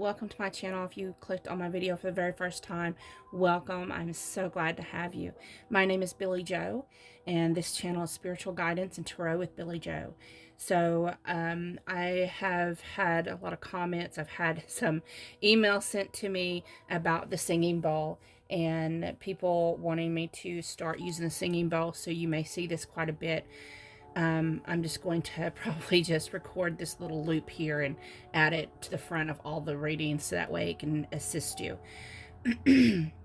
welcome to my channel. If you clicked on my video for the very first time, welcome. I'm so glad to have you. My name is Billiejo, and this channel is Spiritual Guidance and Tarot with Billiejo. So I have had a lot of comments. I've had some emails sent to me about the singing bowl and people wanting me to start using the singing bowl. So you may see this quite a bit. I'm just going to probably just record this little loop here and add it to the front of all the readings so that way it can assist you.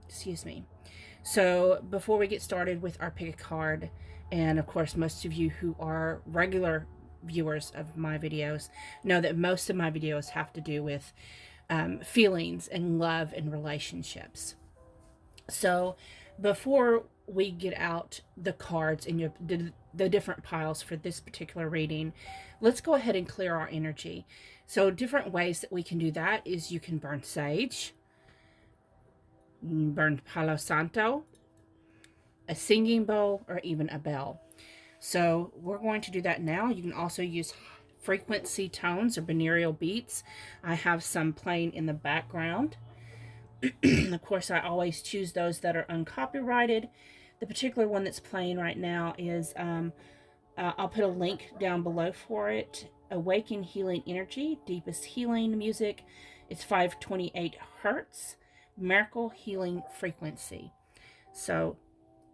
Excuse me. So before we get started with our pick a card, and of course most of you who are regular viewers of my videos know that most of my videos have to do with feelings and love and relationships. So before we get out the cards in the different piles for this particular reading, let's go ahead and clear our energy. So different ways that we can do that is you can burn sage, burn Palo Santo, a singing bowl, or even a bell. So we're going to do that now. You can also use frequency tones or binaural beats. I have some playing in the background. Of course, I always choose those that are uncopyrighted. The particular one that's playing right now is, I'll put a link down below for it. Awaken Healing Energy, Deepest Healing Music. It's 528 Hertz, Miracle Healing Frequency. So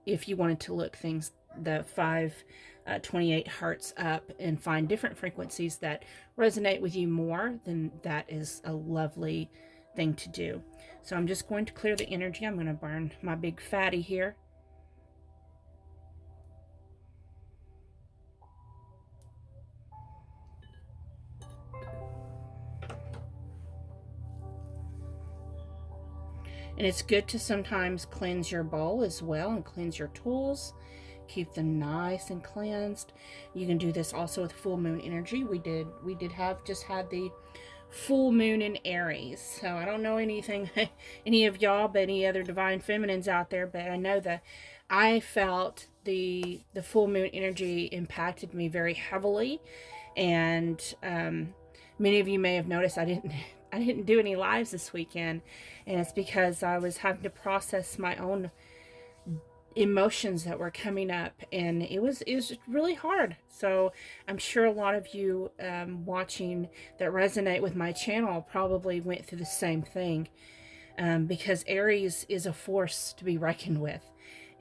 if you wanted to look the 528 Hertz up and find different frequencies that resonate with you more, then that is a lovely thing to do. So I'm just going to clear the energy. I'm going to burn my big fatty here. And it's good to sometimes cleanse your bowl as well and cleanse your tools. Keep them nice and cleansed. You can do this also with full moon energy. We did just had the full moon in Aries. So I don't know any of y'all, but any other divine feminines out there, but I know that I felt the full moon energy impacted me very heavily. And many of you may have noticed I didn't do any lives this weekend, and it's because I was having to process my own emotions that were coming up, and it was really hard. So I'm sure a lot of you watching that resonate with my channel probably went through the same thing, because Aries is a force to be reckoned with,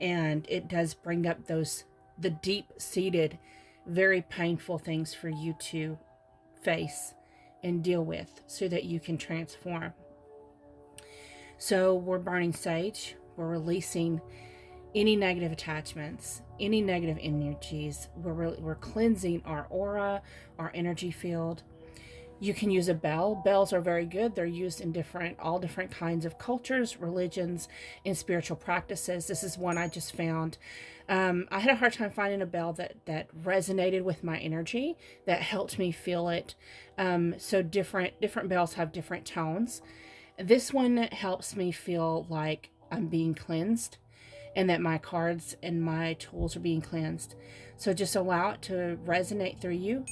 and it does bring up the deep-seated, very painful things for you to face and deal with so that you can transform. So we're burning sage. We're releasing any negative attachments, any negative energies. We're cleansing our aura, our energy field. You can use a bell. Bells are very good. They're used in all different kinds of cultures, religions, and spiritual practices. This is one I just found. I had a hard time finding a bell that resonated with my energy, that helped me feel it. So different bells have different tones. This one helps me feel like I'm being cleansed and that my cards and my tools are being cleansed. So just allow it to resonate through you.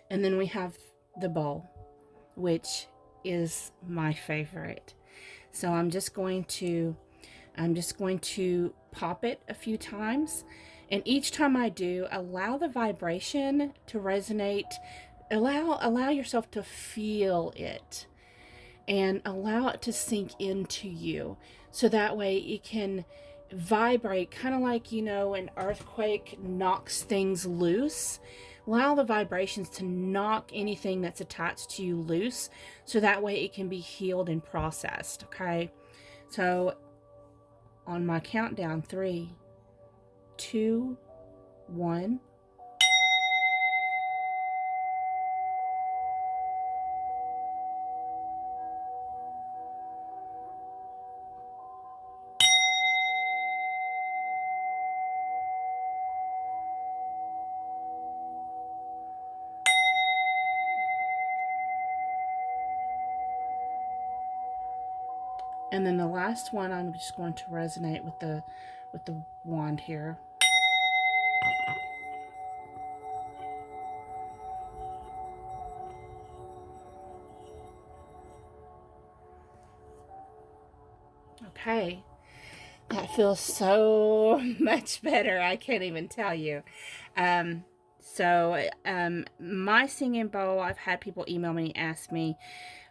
And then we have the bowl, which is my favorite. So I'm just going to pop it a few times, and each time I do, allow the vibration to resonate. Allow yourself to feel it and allow it to sink into you, so that way it can vibrate, kind of like, an earthquake knocks things loose. Allow the vibrations to knock anything that's attached to you loose, so that way it can be healed and processed. Okay, so on my countdown, 3, 2, 1. And then the last one, I'm just going to resonate with the wand here. Okay. That feels so much better. I can't even tell you. My singing bowl, I've had people email me, ask me.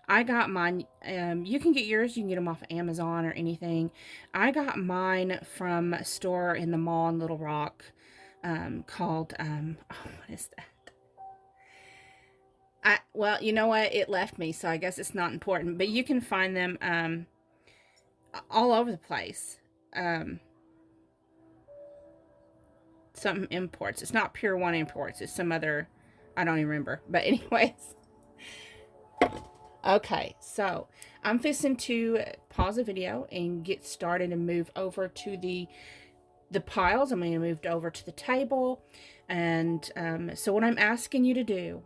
I got mine. You can get yours. You can get them off of Amazon or anything. I got mine from a store in the mall in Little Rock called, what is that? Well, you know what? It left me, so I guess it's not important. But you can find them all over the place. Some imports. It's not Pure One Imports. It's some other, I don't even remember. But anyways. Okay, so I'm fixing to pause the video and get started and move over to the piles. I'm going to move over to the table. And so what I'm asking you to do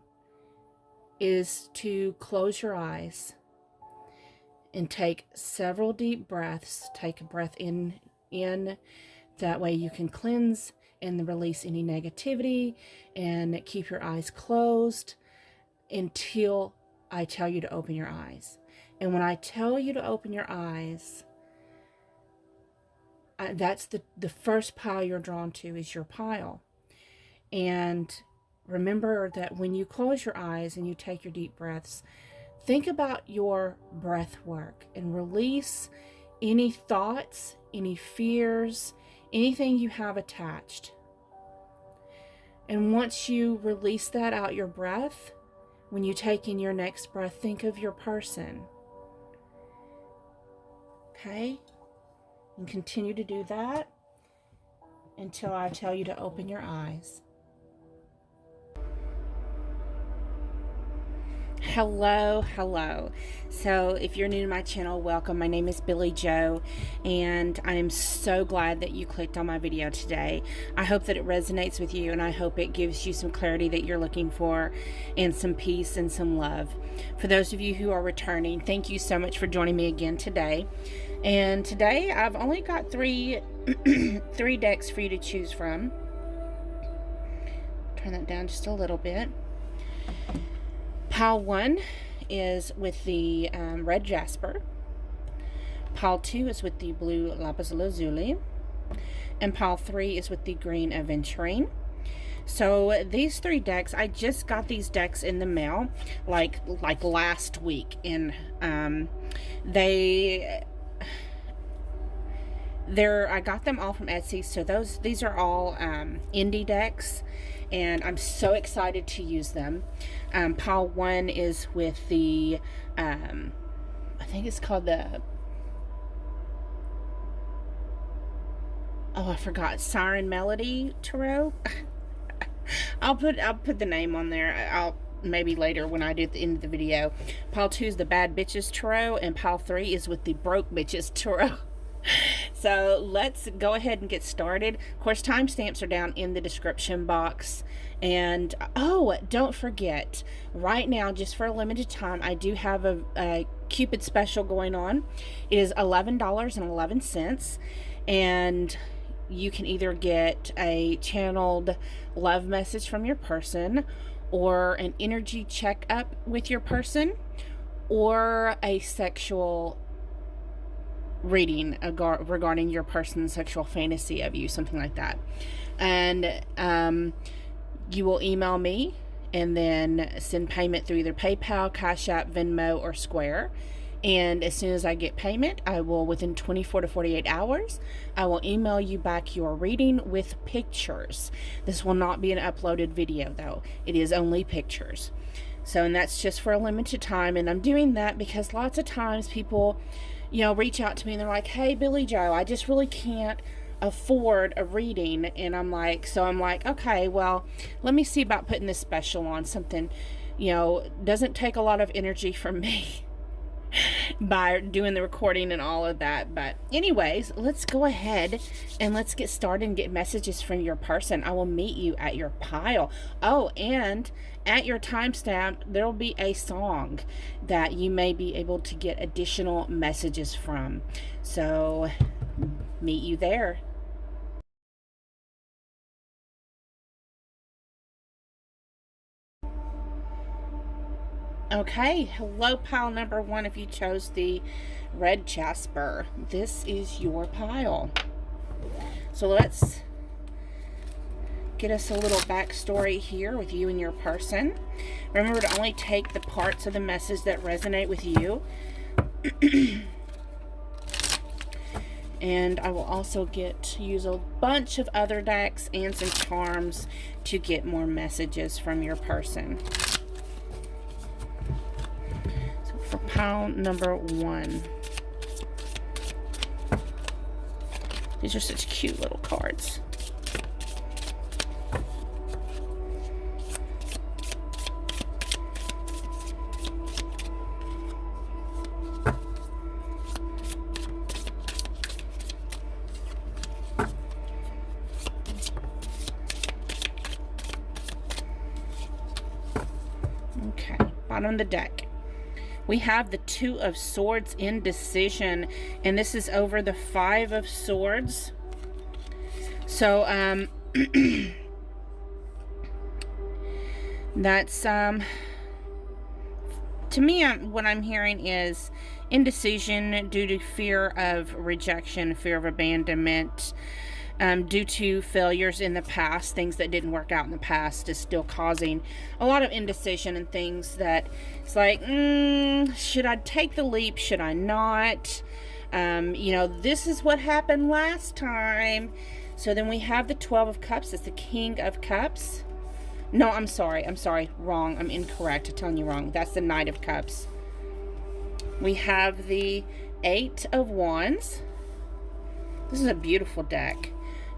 is to close your eyes and take several deep breaths. Take a breath in. That way you can cleanse and release any negativity, and keep your eyes closed until I tell you to open your eyes. And when I tell you to open your eyes, that's the first pile you're drawn to is your pile. And remember that when you close your eyes and you take your deep breaths, think about your breath work and release any thoughts, any fears, anything you have attached. And once you release that out your breath, when you take in your next breath, think of your person. Okay? And continue to do that until I tell you to open your eyes. Hello. So if you're new to my channel, welcome. My name is Billie Jo, and I am so glad that you clicked on my video today. I hope that it resonates with you, and I hope it gives you some clarity that you're looking for, and some peace and some love. For those of you who are returning, thank you so much for joining me again today. And today I've only got three decks for you to choose from. Turn that down just a little bit. Pile 1 is with the red jasper. Pile 2 is with the blue lapis lazuli. And pile 3 is with the green aventurine. So these 3 decks, I just got these decks in the mail like last week. And I got them all from Etsy. So these are all indie decks, and I'm so excited to use them. Pile 1 is with the, I think it's called the, I forgot, Siren Melody Tarot. I'll put the name on there. I'll maybe later when I do at the end of the video. Pile 2 is the Bad Bitches Tarot, and pile 3 is with the Broke Bitches Tarot. So let's go ahead and get started. Of course, timestamps are down in the description box. And oh, don't forget, right now, just for a limited time, I do have a Cupid special going on. It is $11.11, and you can either get a channeled love message from your person, or an energy checkup with your person, or a sexual reading regarding your person's sexual fantasy of you, something like that. And you will email me and then send payment through either PayPal, Cash App, Venmo, or Square. And as soon as I get payment, I will, within 24 to 48 hours, I will email you back your reading with pictures. This will not be an uploaded video, though. It is only pictures. So, and that's just for a limited time. And I'm doing that because lots of times people, reach out to me and they're like, hey, Billie Jo, I just really can't afford a reading. And I'm like, okay, well, let me see about putting this special on. Something, doesn't take a lot of energy from me. by doing the recording and all of that. But anyways, let's go ahead and let's get started and get messages from your person. I will meet you at your pile. Oh, and at your timestamp, there will be a song that you may be able to get additional messages from. So meet you there. Okay, hello pile number 1 if you chose the red Jasper. This is your pile. So let's get us a little backstory here with you and your person. Remember to only take the parts of the message that resonate with you. And I will also use a bunch of other decks and some charms to get more messages from your person. For pile number 1. These are such cute little cards. Okay, bottom of the deck. We have the 2 of Swords, indecision, and this is over the 5 of Swords. So, that's, to me, what I'm hearing is indecision due to fear of rejection, fear of abandonment, due to failures in the past, things that didn't work out in the past is still causing a lot of indecision and things that it's like, should I take the leap? Should I not? You know, this is what happened last time. So then we have the 12 of Cups. It's the King of Cups. No, I'm sorry. Wrong. I'm incorrect. I'm telling you wrong. That's the Knight of Cups. We have the 8 of Wands. This is a beautiful deck.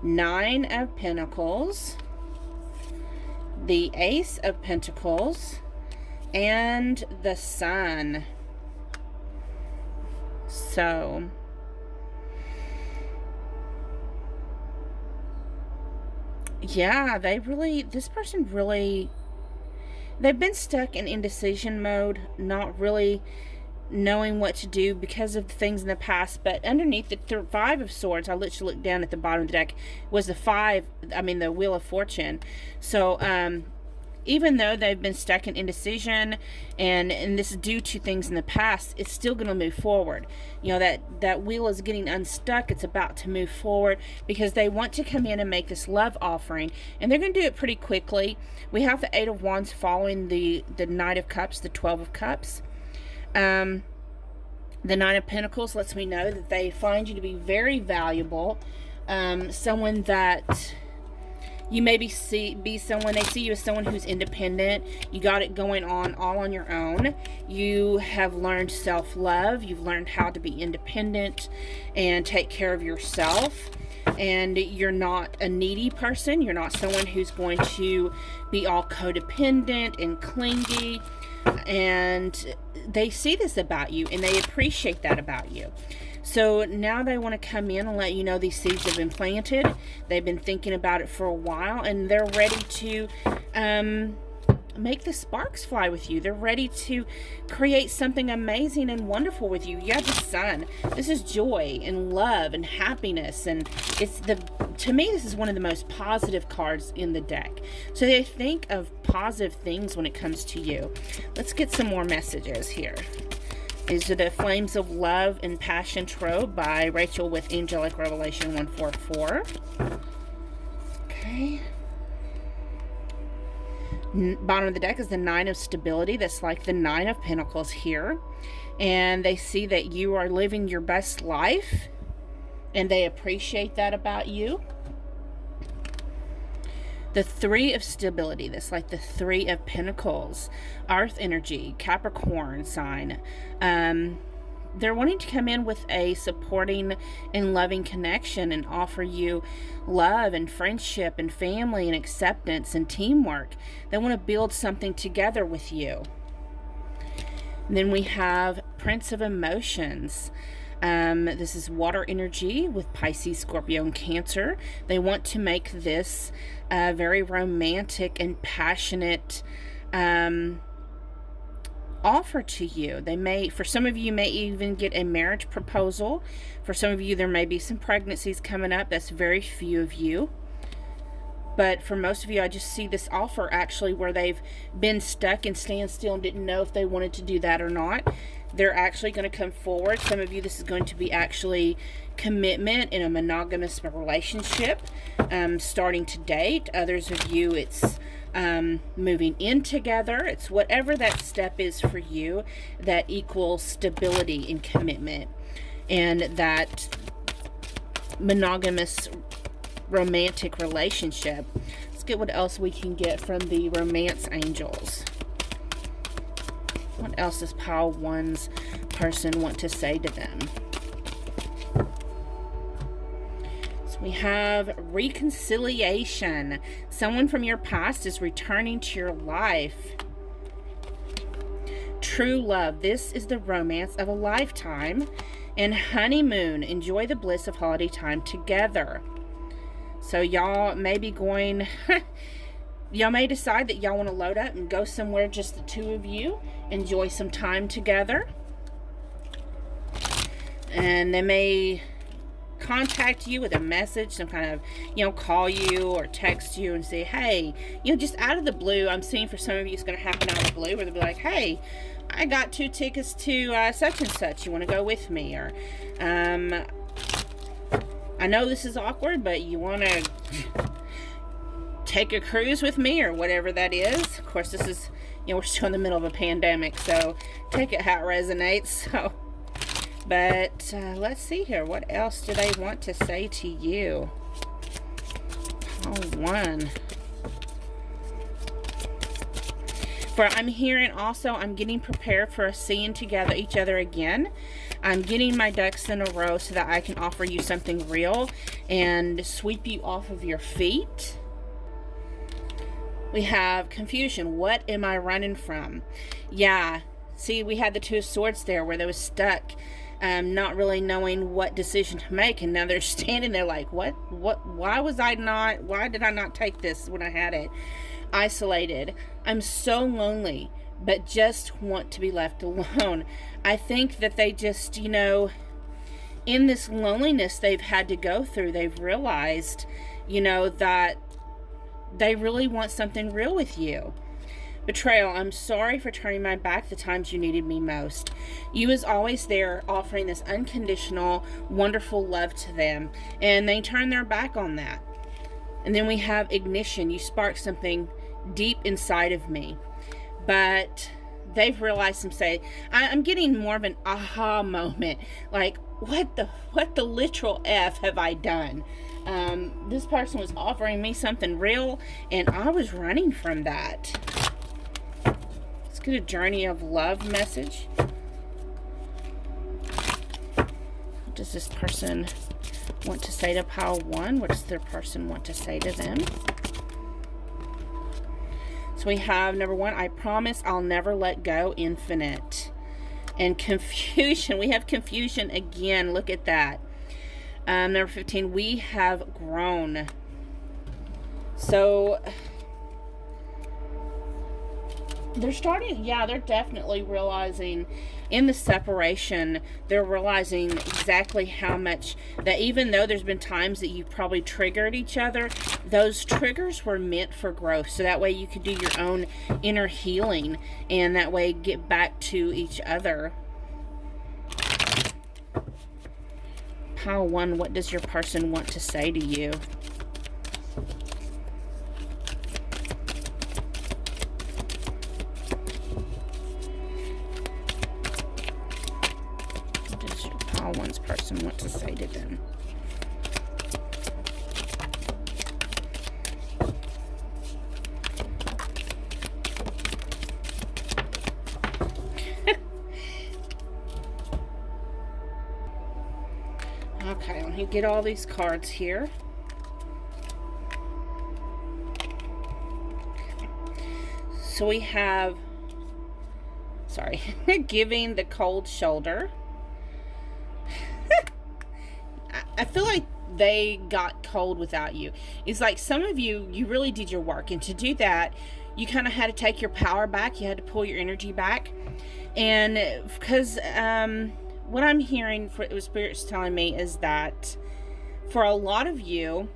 9 of Pentacles, the Ace of Pentacles, and the Sun. So, yeah, this person really, they've been stuck in indecision mode, not really knowing what to do because of the things in the past. But underneath the 5 of Swords, I literally looked down at the bottom of the deck, was the Wheel of Fortune. So even though they've been stuck in indecision and this is due to things in the past, it's still going to move forward. You know, that wheel is getting unstuck. It's about to move forward because they want to come in and make this love offering, and they're going to do it pretty quickly. We have the 8 of Wands following the Knight of Cups, the 12 of Cups. The 9 of Pentacles lets me know that they find you to be very valuable. Someone that you maybe be someone, they see you as someone who's independent. You got it going on all on your own. You have learned self-love. You've learned how to be independent and take care of yourself. And you're not a needy person. You're not someone who's going to be all codependent and clingy. And they see this about you and they appreciate that about you. So now they want to come in and let you know these seeds have been planted. They've been thinking about it for a while and they're ready to make the sparks fly with you. They're ready to create something amazing and wonderful with you. You have the Sun. This is joy and love and happiness, and to me this is one of the most positive cards in the deck. So they think of positive things when it comes to you. Let's get some more messages here. These are the Flames of Love and Passion Tarot by Rachel with Angelic Revelation 144. Okay. Bottom of the deck is the 9 of Stability. That's like the 9 of Pentacles here. And they see that you are living your best life. And they appreciate that about you. The 3 of Stability. That's like the 3 of Pentacles. Earth energy. Capricorn sign. They're wanting to come in with a supporting and loving connection and offer you love and friendship and family and acceptance and teamwork. They want to build something together with you. And then we have Prince of Emotions. This is water energy with Pisces, Scorpio, and Cancer. They want to make this a very romantic and passionate offer to you. They may, for some of you, may even get a marriage proposal. For some of you, there may be some pregnancies coming up. That's very few of you. But for most of you, I just see this offer actually where they've been stuck and standstill and didn't know if they wanted to do that or not. They're actually going to come forward. Some of you, this is going to be actually commitment in a monogamous relationship, starting to date. Others of you, it's moving in together. It's whatever that step is for you that equals stability and commitment and that monogamous romantic relationship. Let's get what else we can get from the romance angels. What else does pile one's person want to say to them? So we have reconciliation. Someone from your past is returning to your life. True love. This is the romance of a lifetime. And honeymoon. Enjoy the bliss of holiday time together. So y'all may be going, y'all may decide that y'all want to load up and go somewhere, just the two of you, enjoy some time together. And they may contact you with a message, some kind of, call you or text you and say, hey, just out of the blue. I'm seeing for some of you it's going to happen out of the blue where they'll be like, hey, I got 2 tickets to such and such. You want to go with me? Or, I know this is awkward, but you want to take a cruise with me or whatever that is. Of course, this is, we're still in the middle of a pandemic, so take it how it resonates. So, but let's see here. What else do they want to say to you? Oh, one. For I'm hearing also, I'm getting prepared for a seeing together each other again. I'm getting my ducks in a row so that I can offer you something real and sweep you off of your feet. We have confusion. What am I running from? Yeah. See, we had the 2 of swords there where they was stuck, not really knowing what decision to make. And now they're standing there like, why did I not take this when I had it? Isolated. I'm so lonely, but just want to be left alone. I think that they just, in this loneliness they've had to go through, they've realized, that they really want something real with you. Betrayal. I'm sorry for turning my back the times you needed me most. You was always there, offering this unconditional, wonderful love to them, and they turned their back on that. And then we have ignition. You sparked something deep inside of me. But they've realized I'm getting more of an aha moment. Like, what the literal F have I done? This person was offering me something real, and I was running from that. Let's get a journey of love message. What does this person want to say to pile 1? What does their person want to say to them? So we have number 1, I promise I'll never let go, infinite. And confusion. We have confusion again. Look at that. Number 15, we have grown. So they're definitely realizing in the separation, they're realizing exactly how much that even though there's been times that you've probably triggered each other, those triggers were meant for growth. So that way you could do your own inner healing and that way get back to each other. Pile 1, what does your person want to say to you? One's person want to say to them? Okay, let me get all these cards here. So we have sorry, giving the cold shoulder. I feel like they got cold without you. It's like some of you, you really did your work. And to do that, you kind of had to take your power back. You had to pull your energy back. And because what I'm hearing, for what Spirit's telling me, is that for a lot of you,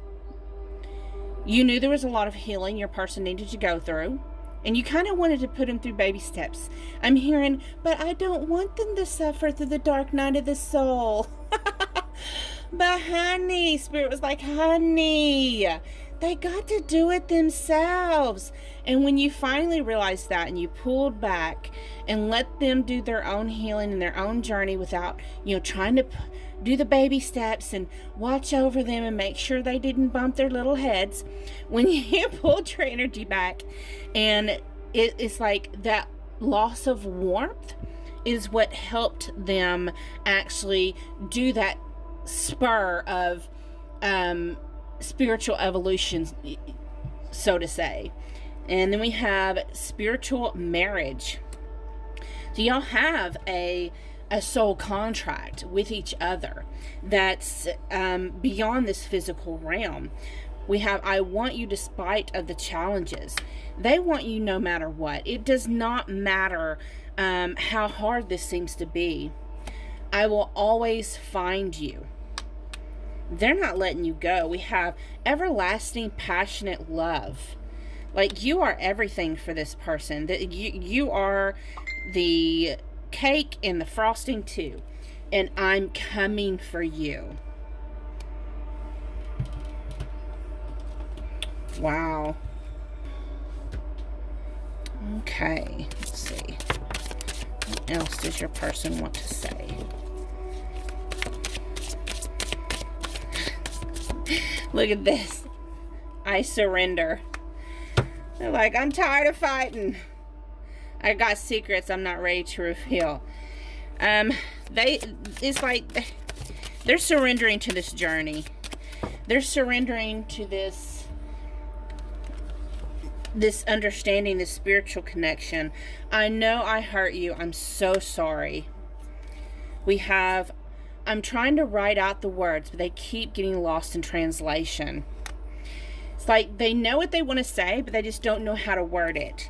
you knew there was a lot of healing your person needed to go through. And you kind of wanted to put them through baby steps. I'm hearing, but I don't want them to suffer through the dark night of the soul. But honey, Spirit was like, honey, they got to do it themselves. And when you finally realized that and you pulled back and let them do their own healing and their own journey without, trying to do the baby steps and watch over them and make sure they didn't bump their little heads, when you pulled your energy back, and it's like that loss of warmth is what helped them actually do that spur of spiritual evolution, so to say. And then we have spiritual marriage. So y'all have a soul contract with each other that's beyond this physical realm. We have, I want you despite of the challenges. They want you no matter what. It does not matter how hard this seems to be. I will always find you. They're not letting you go. We have everlasting, passionate love. Like, you are everything for this person. That you are the cake and the frosting too. And I'm coming for you. Wow. Okay, let's see. What else does your person want to say? Look at this. I surrender. They're like, I'm tired of fighting. I got secrets I'm not ready to reveal. It's like they're surrendering to this journey. They're surrendering to this understanding, this spiritual connection. I know I hurt you. I'm so sorry. I'm trying to write out the words, but they keep getting lost in translation. It's like they know what they want to say, but they just don't know how to word it.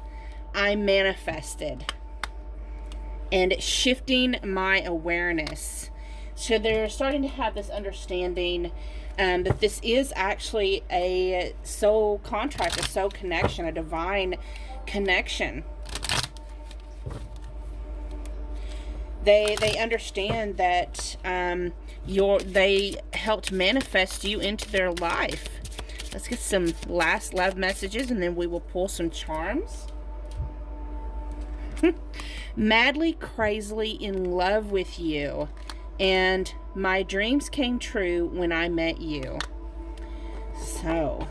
I manifested. And it's shifting my awareness. So they're starting to have this understanding that this is actually a soul contract, a soul connection, a divine connection. They understand that they helped manifest you into their life. Let's get some last love messages, and then we will pull some charms. Madly, crazily in love with you, and my dreams came true when I met you. So,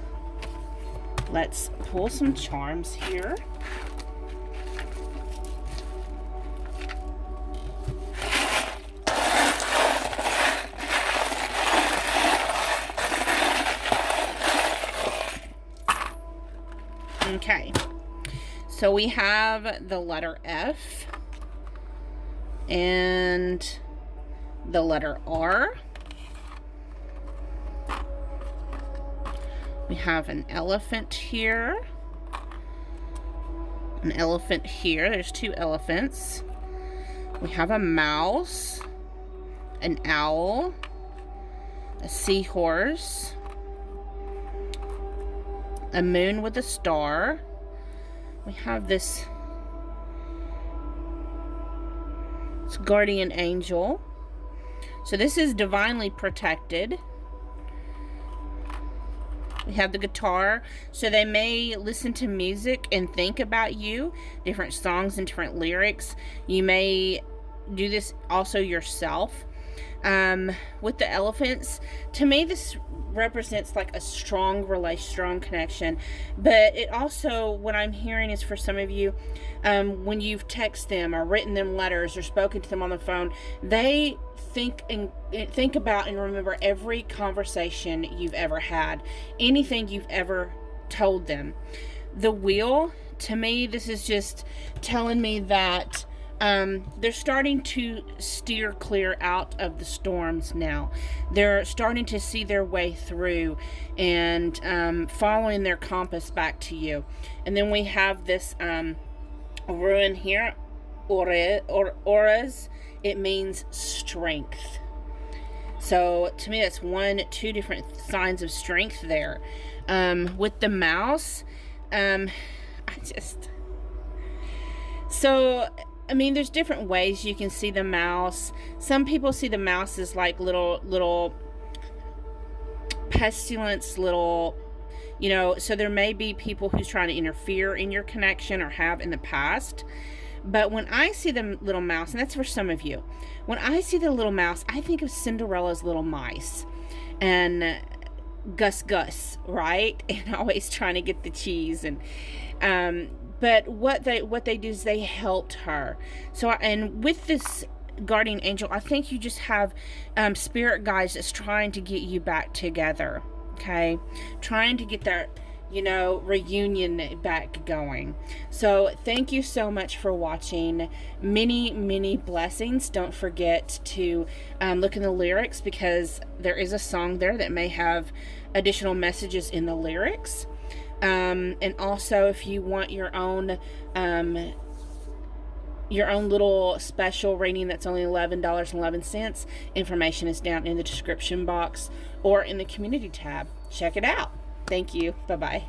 let's pull some charms here. Okay, so we have the letter F and the letter R. We have an elephant here, an elephant here. There's two elephants. We have a mouse, an owl, a seahorse, a moon with a star. We have this guardian angel. So this is divinely protected. We have the guitar. So they may listen to music and think about you, different songs and different lyrics. You may do this also yourself. With the elephants, to me this represents like a strong relation, strong connection, but it also, what I'm hearing is for some of you, when you've texted them or written them letters or spoken to them on the phone, they think about and remember every conversation you've ever had, anything you've ever told them. The wheel, to me, this is just telling me that They're starting to steer clear out of the storms now. They're starting to see their way through and following their compass back to you. And then we have this ruin here, auras. It means strength. So to me, that's two different signs of strength there. With the mouse, I mean, there's different ways you can see the mouse. Some people see the mouse as like little pestilence, little, you know, so there may be people who's trying to interfere in your connection or have in the past. But when I see the little mouse, and that's for some of you, when I see the little mouse, I think of Cinderella's little mice and Gus, right? And always trying to get the cheese. And but what they do is they helped her. So, and with this guardian angel, I think you just have spirit guides that's trying to get you back together. Okay, trying to get that, you know, reunion back going. So thank you so much for watching. Many blessings. Don't forget to look in the lyrics, because there is a song there that may have additional messages in the lyrics. And also, if you want your own little special reading that's only $11.11, information is down in the description box or in the community tab. Check it out. Thank you. Bye-bye.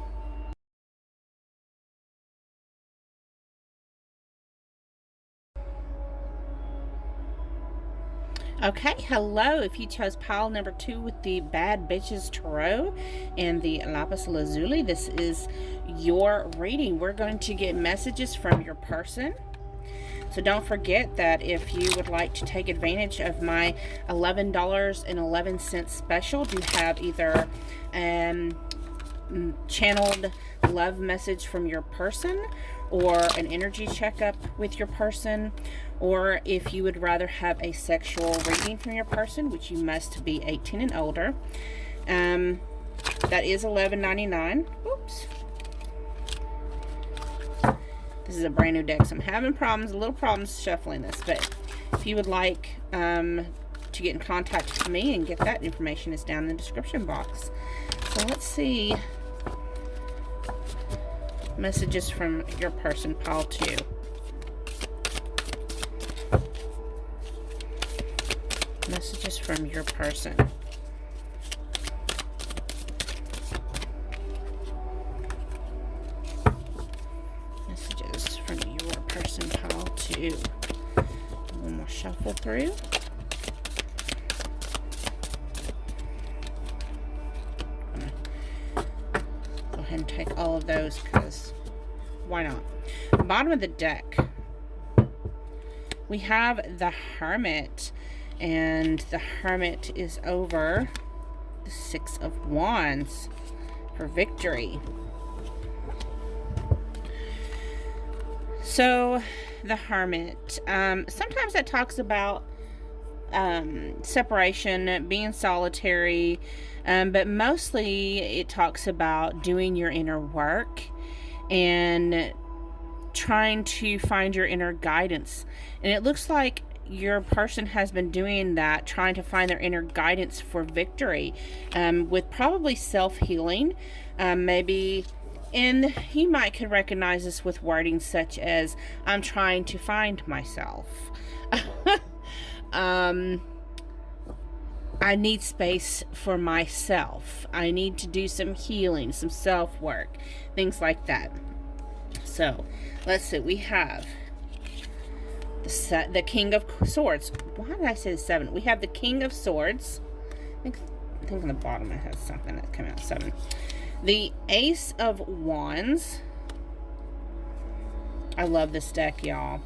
Okay, hello. If you chose pile number 2 with the Bad Bitches Tarot and the Lapis Lazuli, this is your reading. We're going to get messages from your person. So don't forget that if you would like to take advantage of my $11.11 special, you have either channeled love message from your person, or an energy checkup with your person, or if you would rather have a sexual reading from your person, which you must be 18 and older, that is $11.99. Oops. This is a brand new deck, so I'm having little problems shuffling this, but if you would like to get in contact with me and get that, information is down in the description box. So let's see. Messages from your person, pile 2. Messages from your person. Messages from your person, pile 2. One more shuffle through. And take all of those, because why not? Bottom of the deck, we have the Hermit, and the Hermit is over the 6 of Wands for victory. So the Hermit, sometimes that talks about separation, being solitary, but mostly it talks about doing your inner work and trying to find your inner guidance. And it looks like your person has been doing that, trying to find their inner guidance for victory, with probably self-healing, maybe. And you could recognize this with wording such as, I'm trying to find myself. I need space for myself. I need to do some healing, some self-work, things like that. So, let's see. We have the King of Swords. Why did I say the 7? We have the King of Swords. I think on the bottom it has something that came out 7. The Ace of Wands. I love this deck, y'all.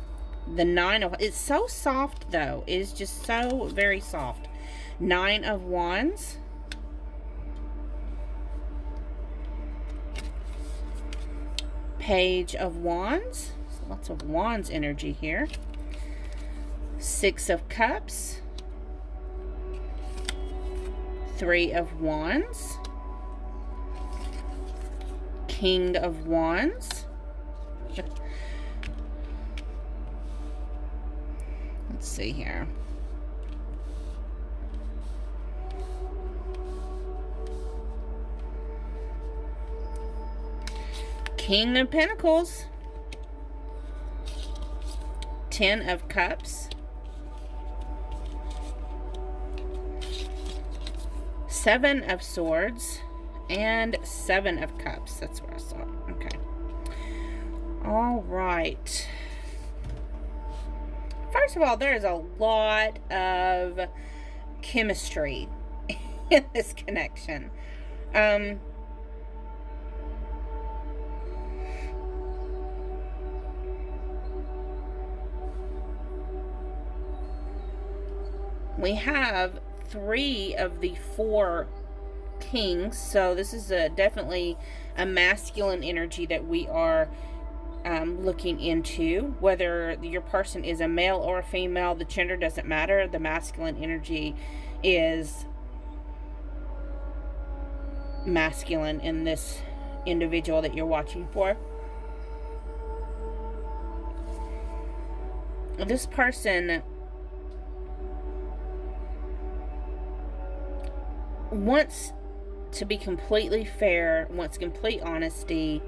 The 9 of... It's so soft, though. It is just so very soft. 9 of Wands. Page of Wands. Lots of Wands energy here. 6 of Cups. 3 of Wands. King of Wands. Let's see here. King of Pentacles. 10 of Cups. 7 of Swords. And 7 of Cups. That's what I saw. Okay. All right. First of all, there's a lot of chemistry in this connection. We have 3 of the 4 kings, so this is definitely a masculine energy that we are looking into. Whether your person is a male or a female, the gender doesn't matter. The masculine energy is masculine in this individual that you're watching for. This person wants to be completely fair, wants complete honesty,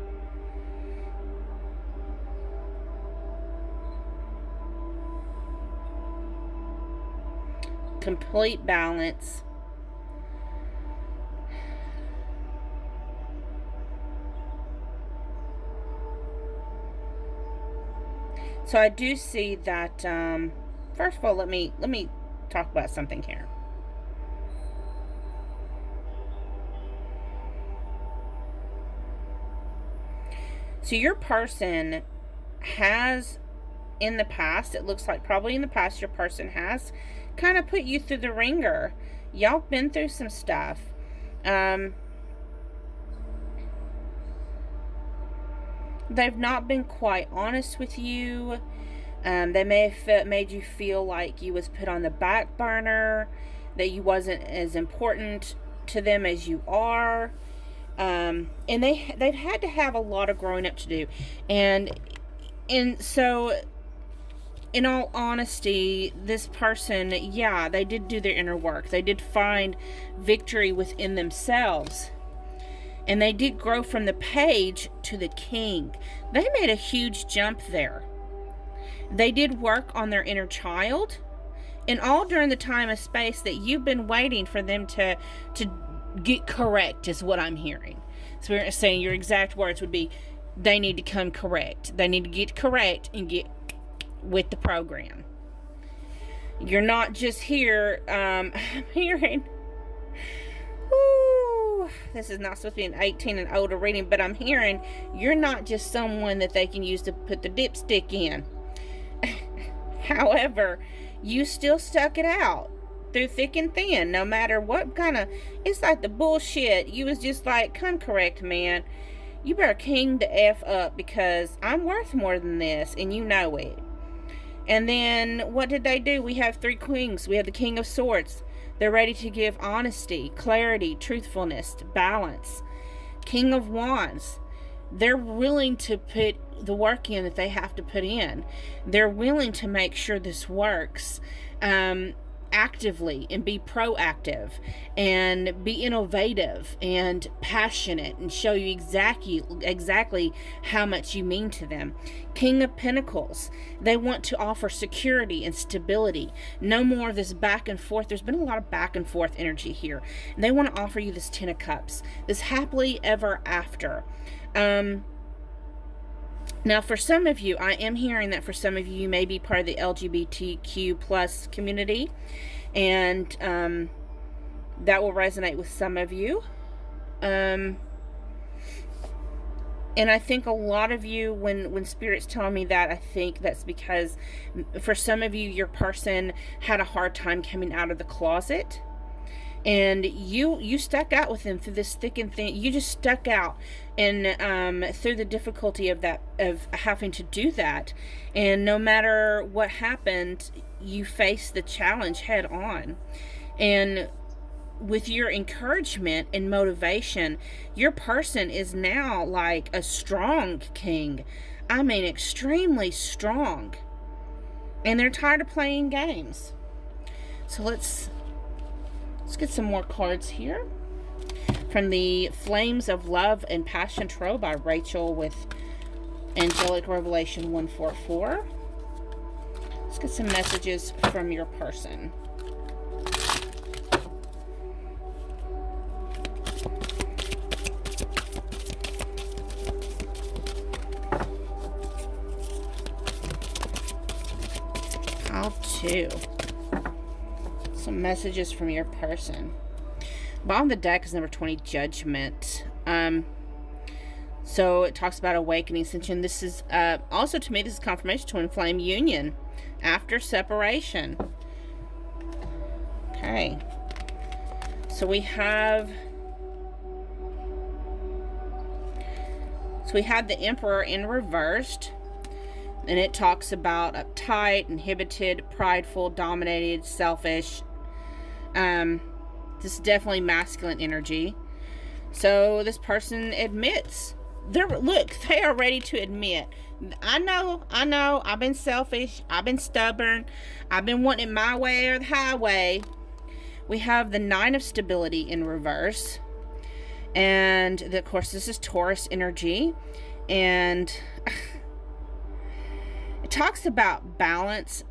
complete balance. So I do see that, first of all, let me talk about something here. So your person has, in the past, it looks like probably in the past, your person has kind of put you through the ringer. Y'all been through some stuff. They've not been quite honest with you. They may have made you feel like you was put on the back burner, that you wasn't as important to them as you are. And they've had to have a lot of growing up to do. And so, in all honesty, this person, yeah, they did do their inner work. They did find victory within themselves. And they did grow from the page to the king. They made a huge jump there. They did work on their inner child. And all during the time and space that you've been waiting for them to get correct, is what I'm hearing. So we're saying your exact words would be, they need to come correct. They need to get correct and get with the program. You're not just here, I'm hearing, ooh, this is not supposed to be an 18 and older reading, but I'm hearing you're not just someone that they can use to put the dipstick in. However, you still stuck it out through thick and thin, no matter what kind of, it's like the bullshit. You was just like, come correct, man. You better king the F up, because I'm worth more than this, and you know it. And then, what did they do? We have 3 queens. We have the King of Swords. They're ready to give honesty, clarity, truthfulness, balance. King of Wands. They're willing to put the work in that they have to put in. They're willing to make sure this works actively, and be proactive, and be innovative and passionate, and show you exactly how much you mean to them. King of Pentacles. They want to offer security and stability. No more of this back and forth. There's been a lot of back and forth energy here. And they want to offer you this 10 of Cups, this happily ever after. Now, for some of you, I am hearing that for some of you, you may be part of the LGBTQ plus community, and that will resonate with some of you. And I think a lot of you, when Spirit's telling me that, I think that's because for some of you, your person had a hard time coming out of the closet. And you stuck out with them through this thick and thin. You just stuck out, and through the difficulty of having to do that. And no matter what happened, you faced the challenge head on. And with your encouragement and motivation, your person is now like a strong king. I mean, extremely strong. And they're tired of playing games. So let's get some more cards here. From the Flames of Love and Passion Tarot by Rachel with Angelic Revelation 144. Let's get some messages from your person. Pile 2. Some messages from your person. Bottom of the deck is number 20, Judgment. So it talks about awakening, ascension. This is also, to me, this is confirmation twin flame union after separation. Okay. So we have the Emperor in reversed. And it talks about uptight, inhibited, prideful, dominated, selfish. This is definitely masculine energy. So this person admits. Look, they are ready to admit. I know, I've been selfish. I've been stubborn. I've been wanting it my way or the highway. We have the Nine of Stability in reverse. And, of course, this is Taurus energy. And it talks about balance.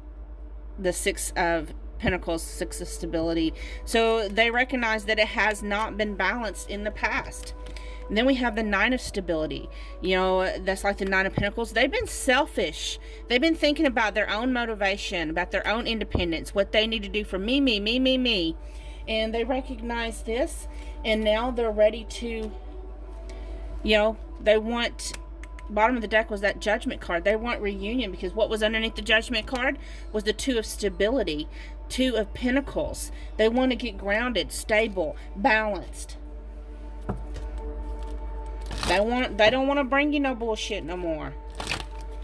The Six of Pentacles, Six of Stability. So they recognize that it has not been balanced in the past. And then we have the Nine of Stability. You know, that's like the Nine of Pentacles. They've been selfish. They've been thinking about their own motivation, about their own independence, what they need to do for me. And they recognize this, and now they're ready to, you know, they want, bottom of the deck was that Judgment card. They want reunion, because what was underneath the Judgment card was the Two of Stability, Two of Pentacles. They want to get grounded, stable, balanced. They don't want to bring you no bullshit no more.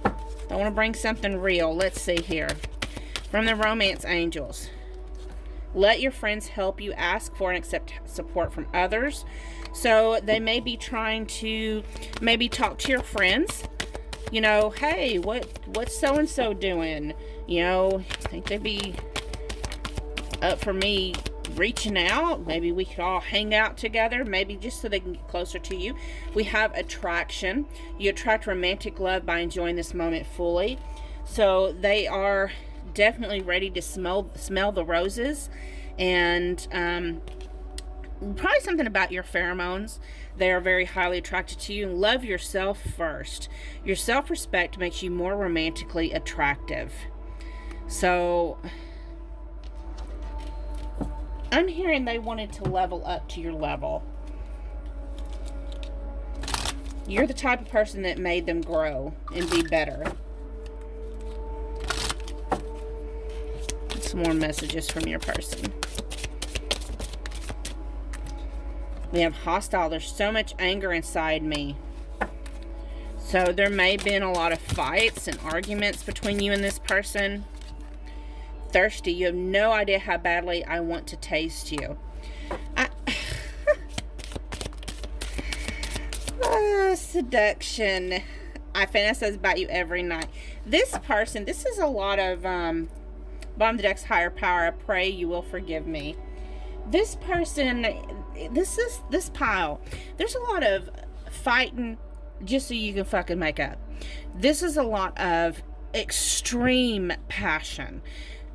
They want to bring something real. Let's see here. From the Romance Angels. Let your friends help you. Ask for and accept support from others. So they may be trying to maybe talk to your friends. You know, hey, what's so-and-so doing? You know, I think they'd be up for me reaching out. Maybe we could all hang out together, maybe just so they can get closer to you. We have attraction. You attract romantic love by enjoying this moment fully. So they are definitely ready to smell the roses. And probably something about your pheromones. They are very highly attracted to you. Love yourself first. Your self-respect makes you more romantically attractive. So I'm hearing they wanted to level up to your level. You're the type of person that made them grow and be better. Some more messages from your person. We have hostile. There's so much anger inside me. So there may have been a lot of fights and arguments between you and this person. Thirsty. You have no idea how badly I want to taste you. Seduction. I fantasize about you every night. This person, this is a lot of bottom of the deck's higher power. I pray you will forgive me. This person, this pile, there's a lot of fighting just so you can fucking make up. This is a lot of extreme passion.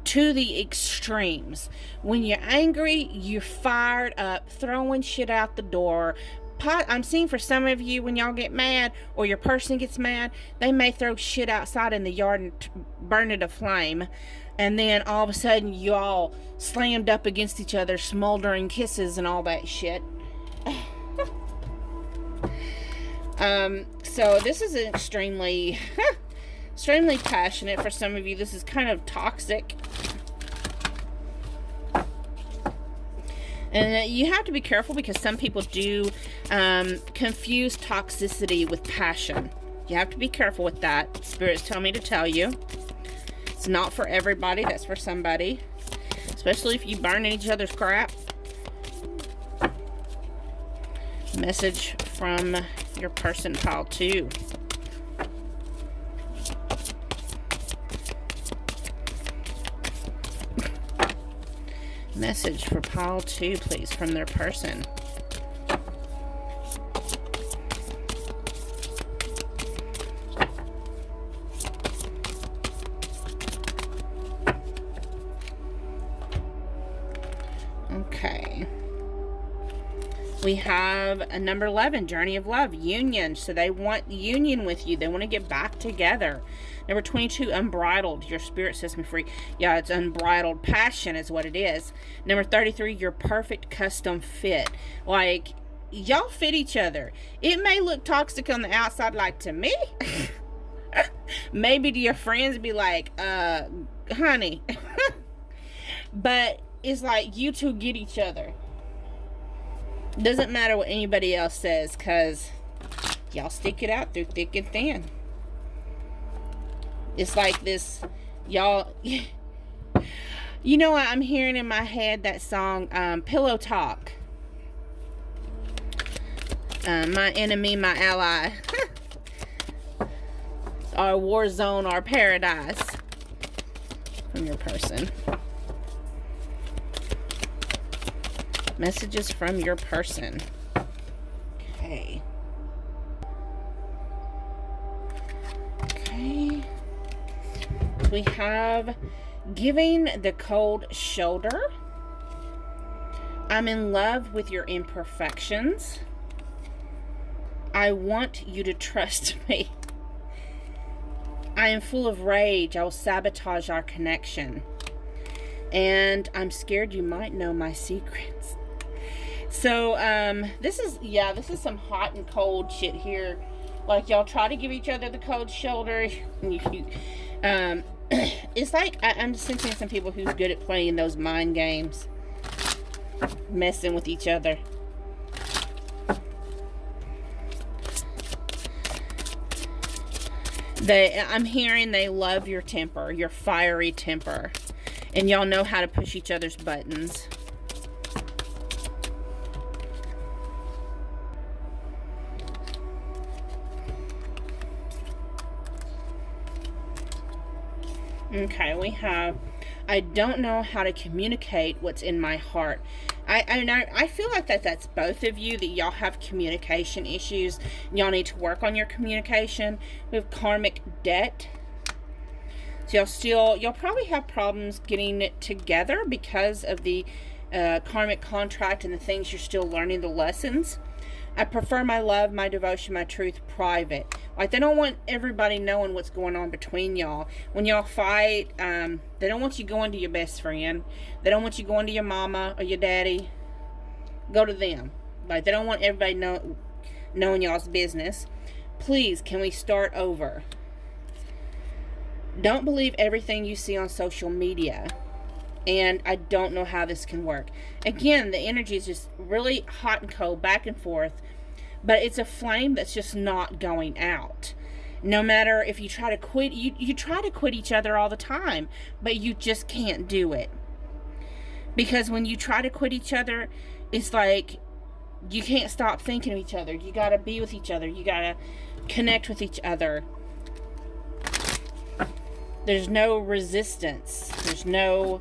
To the extremes. When you're angry, you're fired up, throwing shit out the door. I'm seeing for some of you, when y'all get mad or your person gets mad, they may throw shit outside in the yard and burn it aflame. And then all of a sudden you all slammed up against each other, smoldering kisses and all that shit. So this is an extremely passionate for some of you. This is kind of toxic. And you have to be careful, because some people do confuse toxicity with passion. You have to be careful with that. Spirits tell me to tell you. It's not for everybody. That's for somebody. Especially if you burn each other's crap. Message from your person, pile 2. Message for pile 2, please, from their person. Okay. We have a number 11, Journey of Love, union. So they want union with you. They want to get back together. Number 22, unbridled. Your spirit sets me free. Yeah, it's unbridled passion is what it is. Number 33, your perfect custom fit. Like, y'all fit each other. It may look toxic on the outside, like to me. Maybe to your friends be like, honey. But it's like you two get each other. Doesn't matter what anybody else says, because y'all stick it out through thick and thin. It's like this, y'all. You know what? I'm hearing in my head that song, Pillow Talk. My enemy, my ally. Our war zone, our paradise. From your person. Messages from your person. Okay. Okay. We have giving the cold shoulder. I'm in love with your imperfections. I want you to trust me. I am full of rage. I will sabotage our connection. And I'm scared you might know my secrets. So, this is some hot and cold shit here. Like, y'all try to give each other the cold shoulder. It's like, I'm sensing some people who's good at playing those mind games. Messing with each other. I'm hearing they love your temper, your fiery temper. And y'all know how to push each other's buttons. Okay, we have, I don't know how to communicate what's in my heart. I feel like that's both of you, that y'all have communication issues. Y'all need to work on your communication. We have karmic debt. So y'all probably have problems getting it together because of the karmic contract and the things you're still learning, the lessons. I prefer my love, my devotion, my truth private. Like, they don't want everybody knowing what's going on between y'all. When y'all fight, they don't want you going to your best friend. They don't want you going to your mama or your daddy. Go to them. Like, they don't want everybody knowing y'all's business. Please, can we start over? Don't believe everything you see on social media. And I don't know how this can work. Again, the energy is just really hot and cold, back and forth. But it's a flame that's just not going out. No matter if you try to quit, you try to quit each other all the time. But you just can't do it. Because when you try to quit each other, it's like you can't stop thinking of each other. You got to be with each other. You got to connect with each other. There's no resistance. There's no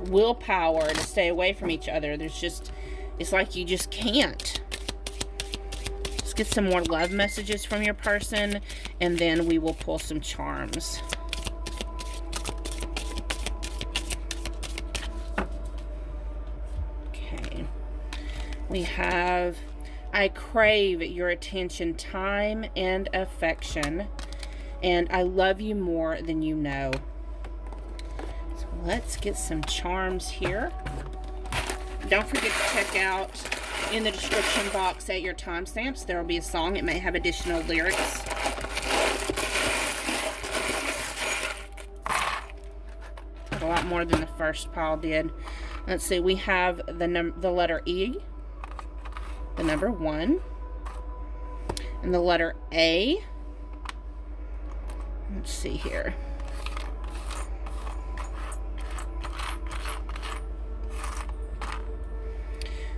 willpower to stay away from each other. There's just, it's like you just can't. Let's get some more love messages from your person, and then we will pull some charms. Okay. We have, I crave your attention, time, and affection. And I love you more than you know. So let's get some charms here. Don't forget to check out in the description box at your timestamps. There will be a song. It may have additional lyrics. A lot more than the first pile did. Let's see. We have the letter E, the number 1, and the letter A. Let's see here.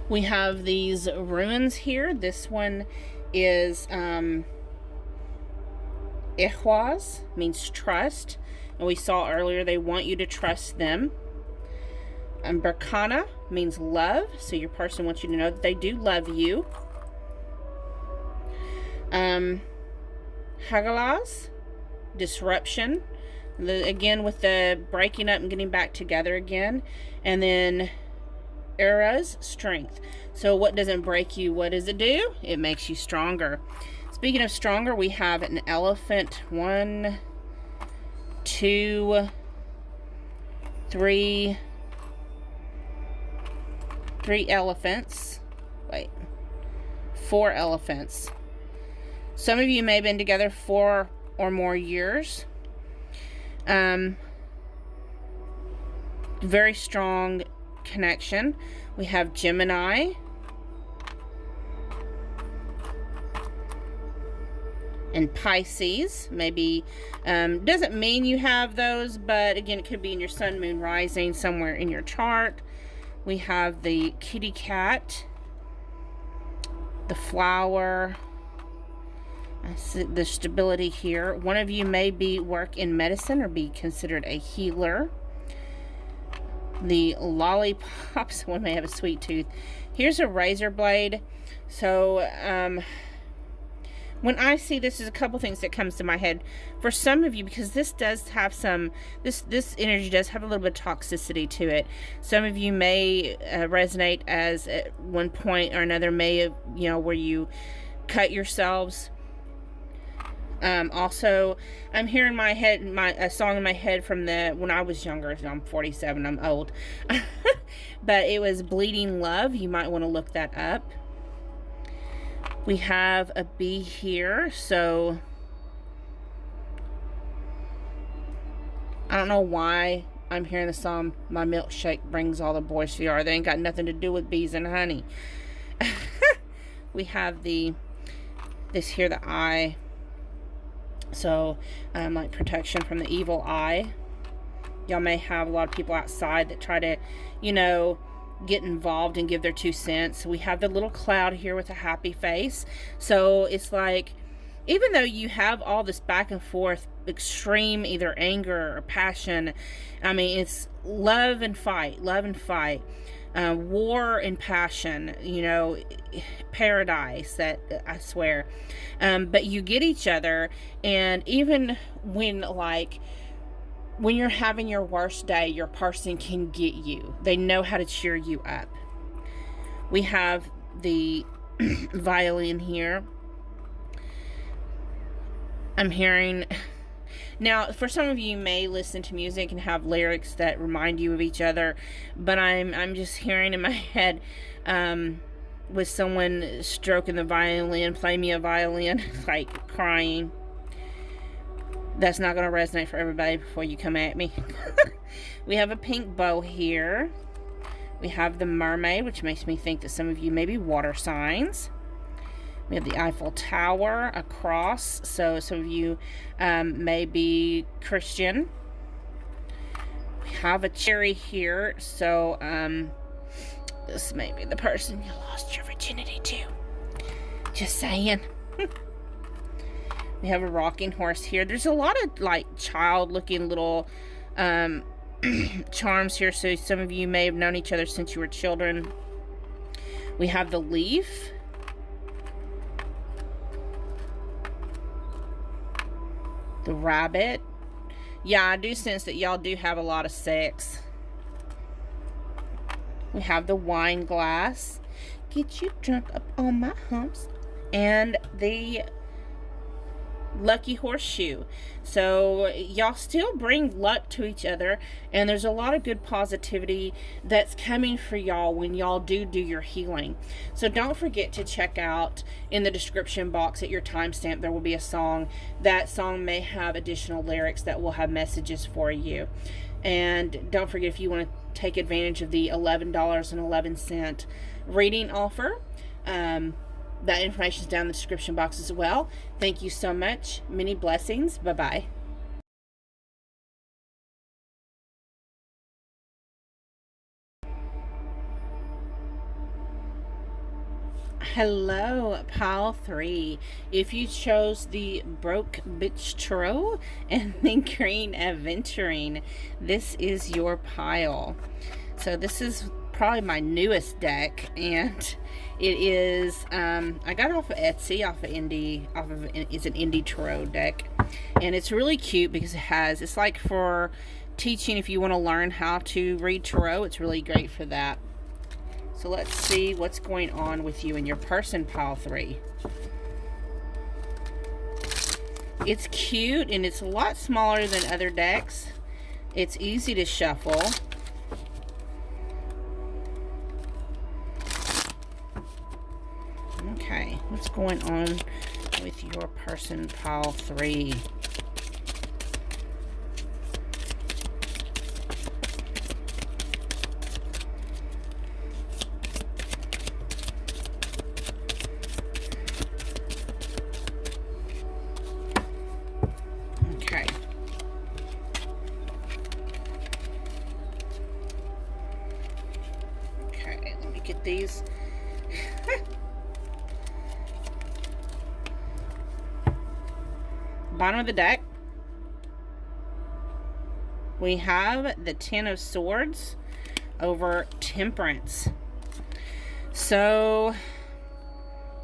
We have these runes here. This one is Ihwaz, means trust. And we saw earlier they want you to trust them. Berkana means love. So your person wants you to know that they do love you. Hagalaz, disruption. Again, with the breaking up and getting back together again. And then Eras, strength. So what doesn't break you? What does it do? It makes you stronger. Speaking of stronger, we have an elephant. 1, 2, 3. 3 elephants. Wait. 4 elephants. Some of you may have been together 4 or more years. Very strong connection. We have Gemini. And Pisces. Maybe doesn't mean you have those, but again, it could be in your sun, moon, rising, somewhere in your chart. We have the kitty cat, the flower, the stability here. One of you may work in medicine or be considered a healer. The lollipops, one may have a sweet tooth. Here's a razor blade. So when I see this, there's a couple things that comes to my head. For some of you, because this does have some, this energy does have a little bit of toxicity to it. Some of you may resonate as at one point or another may have, where you cut yourselves. Also, I'm hearing a song in my head from when I was younger. I'm 47, I'm old. But it was Bleeding Love. You might want to look that up. We have a bee here, so I don't know why I'm hearing the song, my milkshake brings all the boys to the yard. They ain't got nothing to do with bees and honey. We have this here, the eye. So, like protection from the evil eye. Y'all may have a lot of people outside that try to, get involved and give their 2 cents. We have the little cloud here with a happy face. So it's like, even though you have all this back and forth, extreme either anger or passion, I mean, it's love and fight, war and passion, paradise, that I swear. But you get each other, and even when you're having your worst day, your person can get you. They know how to cheer you up. We have the violin here. I'm hearing... Now, for some of you may listen to music and have lyrics that remind you of each other, but I'm just hearing in my head with someone stroking the violin, play me a violin, like crying. That's not going to resonate for everybody before you come at me. We have a pink bow here. We have the mermaid, which makes me think that some of you may be water signs. We have the Eiffel Tower, a cross. So some of you may be Christian. We have a cherry here. So this may be the person you lost your virginity to. Just saying. We have a rocking horse here. There's a lot of like child looking little charms here. So some of you may have known each other since you were children. We have the leaf. The rabbit. Yeah, I do sense that y'all do have a lot of sex. We have the wine glass. Get you drunk up on my humps. And the lucky horseshoe. So y'all still bring luck to each other, and there's a lot of good positivity that's coming for y'all when y'all do your healing. So don't forget to check out in the description box at your timestamp. There will be a song. That song may have additional lyrics that will have messages for you. And don't forget, if you want to take advantage of the $11.11 reading offer, that information is down in the description box as well. Thank you so much. Many blessings. Bye-bye. Hello, pile 3. If you chose the Broke Bitch Tarot and the Green Aventuring, this is your pile. So this is probably my newest deck, and it is I got it off of Etsy, it's an indie tarot deck, and it's really cute because it's like for teaching. If you want to learn how to read tarot, it's really great for that. So let's see what's going on with you and your person, pile 3. It's cute, and it's a lot smaller than other decks. It's easy to shuffle. Okay, what's going on with your person, pile 3? Okay. Okay, let me get these. Bottom of the deck, we have the Ten of Swords over Temperance. So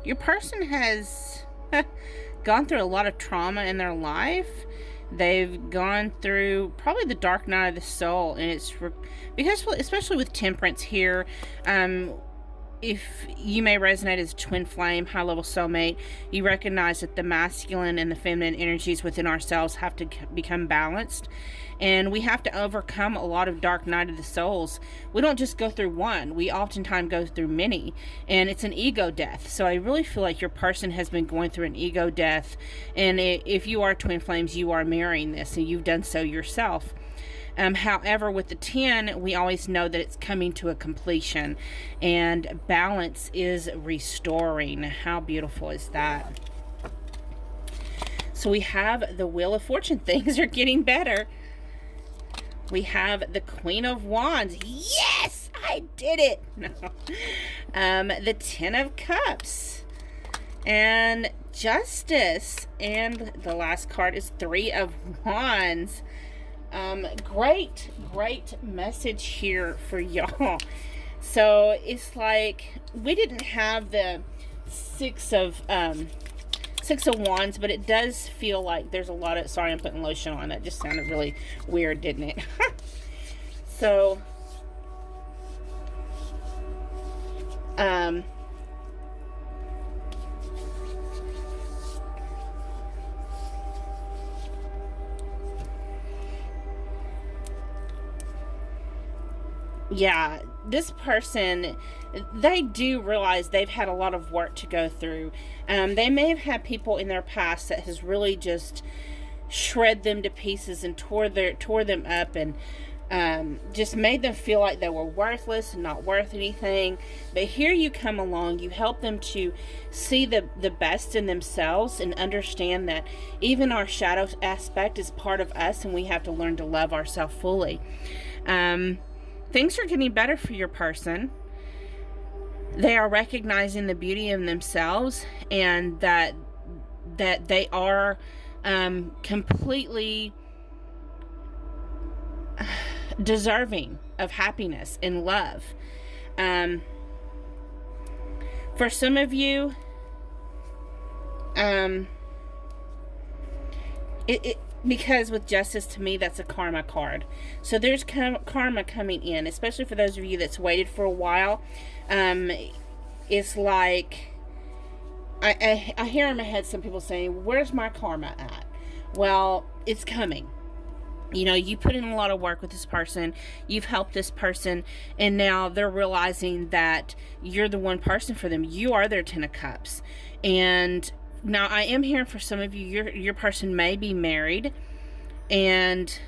your person has gone through a lot of trauma in their life. They've gone through probably the dark night of the soul, and it's because, especially with Temperance here, if you may resonate as a twin flame, high-level soulmate, you recognize that the masculine and the feminine energies within ourselves have to become balanced. And we have to overcome a lot of dark night of the souls. We don't just go through one. We oftentimes go through many. And it's an ego death. So I really feel like your person has been going through an ego death. And if you are twin flames, you are mirroring this. And you've done so yourself. However, with the 10, we always know that it's coming to a completion, and balance is restoring. How beautiful is that? So we have the Wheel of Fortune. Things are getting better. We have the Queen of Wands. Yes, I did it. No. The Ten of Cups and Justice, and the last card is Three of Wands. Great message here for y'all. So it's like we didn't have the Six of Wands, but it does feel like there's a lot of, sorry, I'm putting lotion on. That just sounded really weird, didn't it? So, yeah, this person, they do realize they've had a lot of work to go through. They may have had people in their past that has really just shred them to pieces and tore them up, and just made them feel like they were worthless and not worth anything. But here you come along, you help them to see the best in themselves and understand that even our shadow aspect is part of us, and we have to learn to love ourselves fully. Things are getting better for your person. They are recognizing the beauty in themselves, and that they are completely deserving of happiness and love. For some of you, because with Justice, to me, that's a karma card. So there's karma coming in, especially for those of you that's waited for a while. It's like, I hear in my head some people saying, where's my karma at? Well, it's coming. You know, you put in a lot of work with this person, you've helped this person, and now they're realizing that you're the one person for them. You are their Ten of Cups. And now I am hearing for some of you, your person may be married, and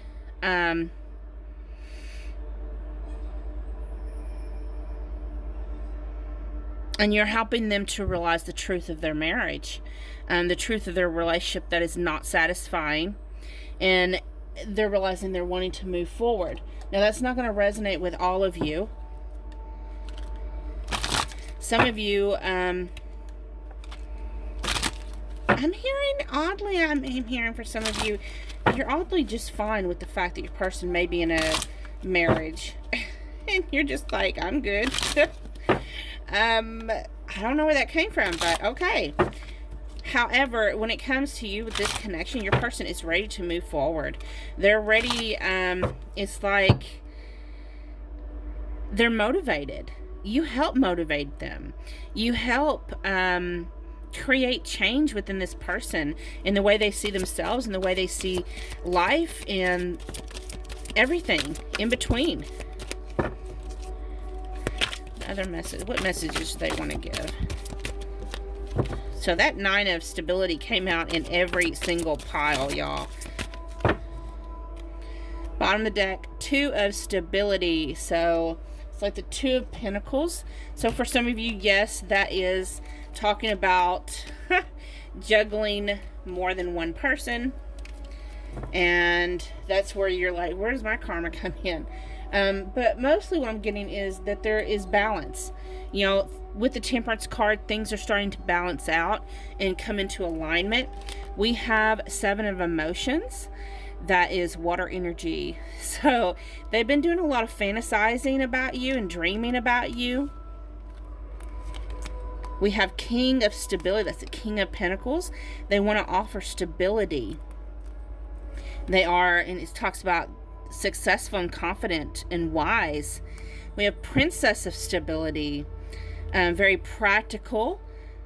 you're helping them to realize the truth of their marriage, the truth of their relationship that is not satisfying, and they're realizing they're wanting to move forward. Now, that's not going to resonate with all of you. Some of you, I'm hearing for some of you, you're oddly just fine with the fact that your person may be in a marriage. and you're just like, I'm good. I don't know where that came from, but okay. However, when it comes to you with this connection, your person is ready to move forward. They're ready. It's like they're motivated. You help motivate them. You help create change within this person in the way they see themselves, in the way they see life, and everything in between. Other message. What messages do they want to give? So that 9 of stability came out in every single pile, y'all. Bottom of the deck, 2 of stability. So it's like the 2 of pentacles. So for some of you, yes, that is talking about juggling more than one person. And that's where you're like, where does my karma come in? But mostly what I'm getting is that there is balance. You know, with the Temperance card, things are starting to balance out and come into alignment. We have 7 of emotions. That is water energy. So they've been doing a lot of fantasizing about you and dreaming about you. We have King of stability. That's the King of Pentacles. They want to offer stability. They are, and it talks about successful and confident and wise. We have Princess of stability. Very practical,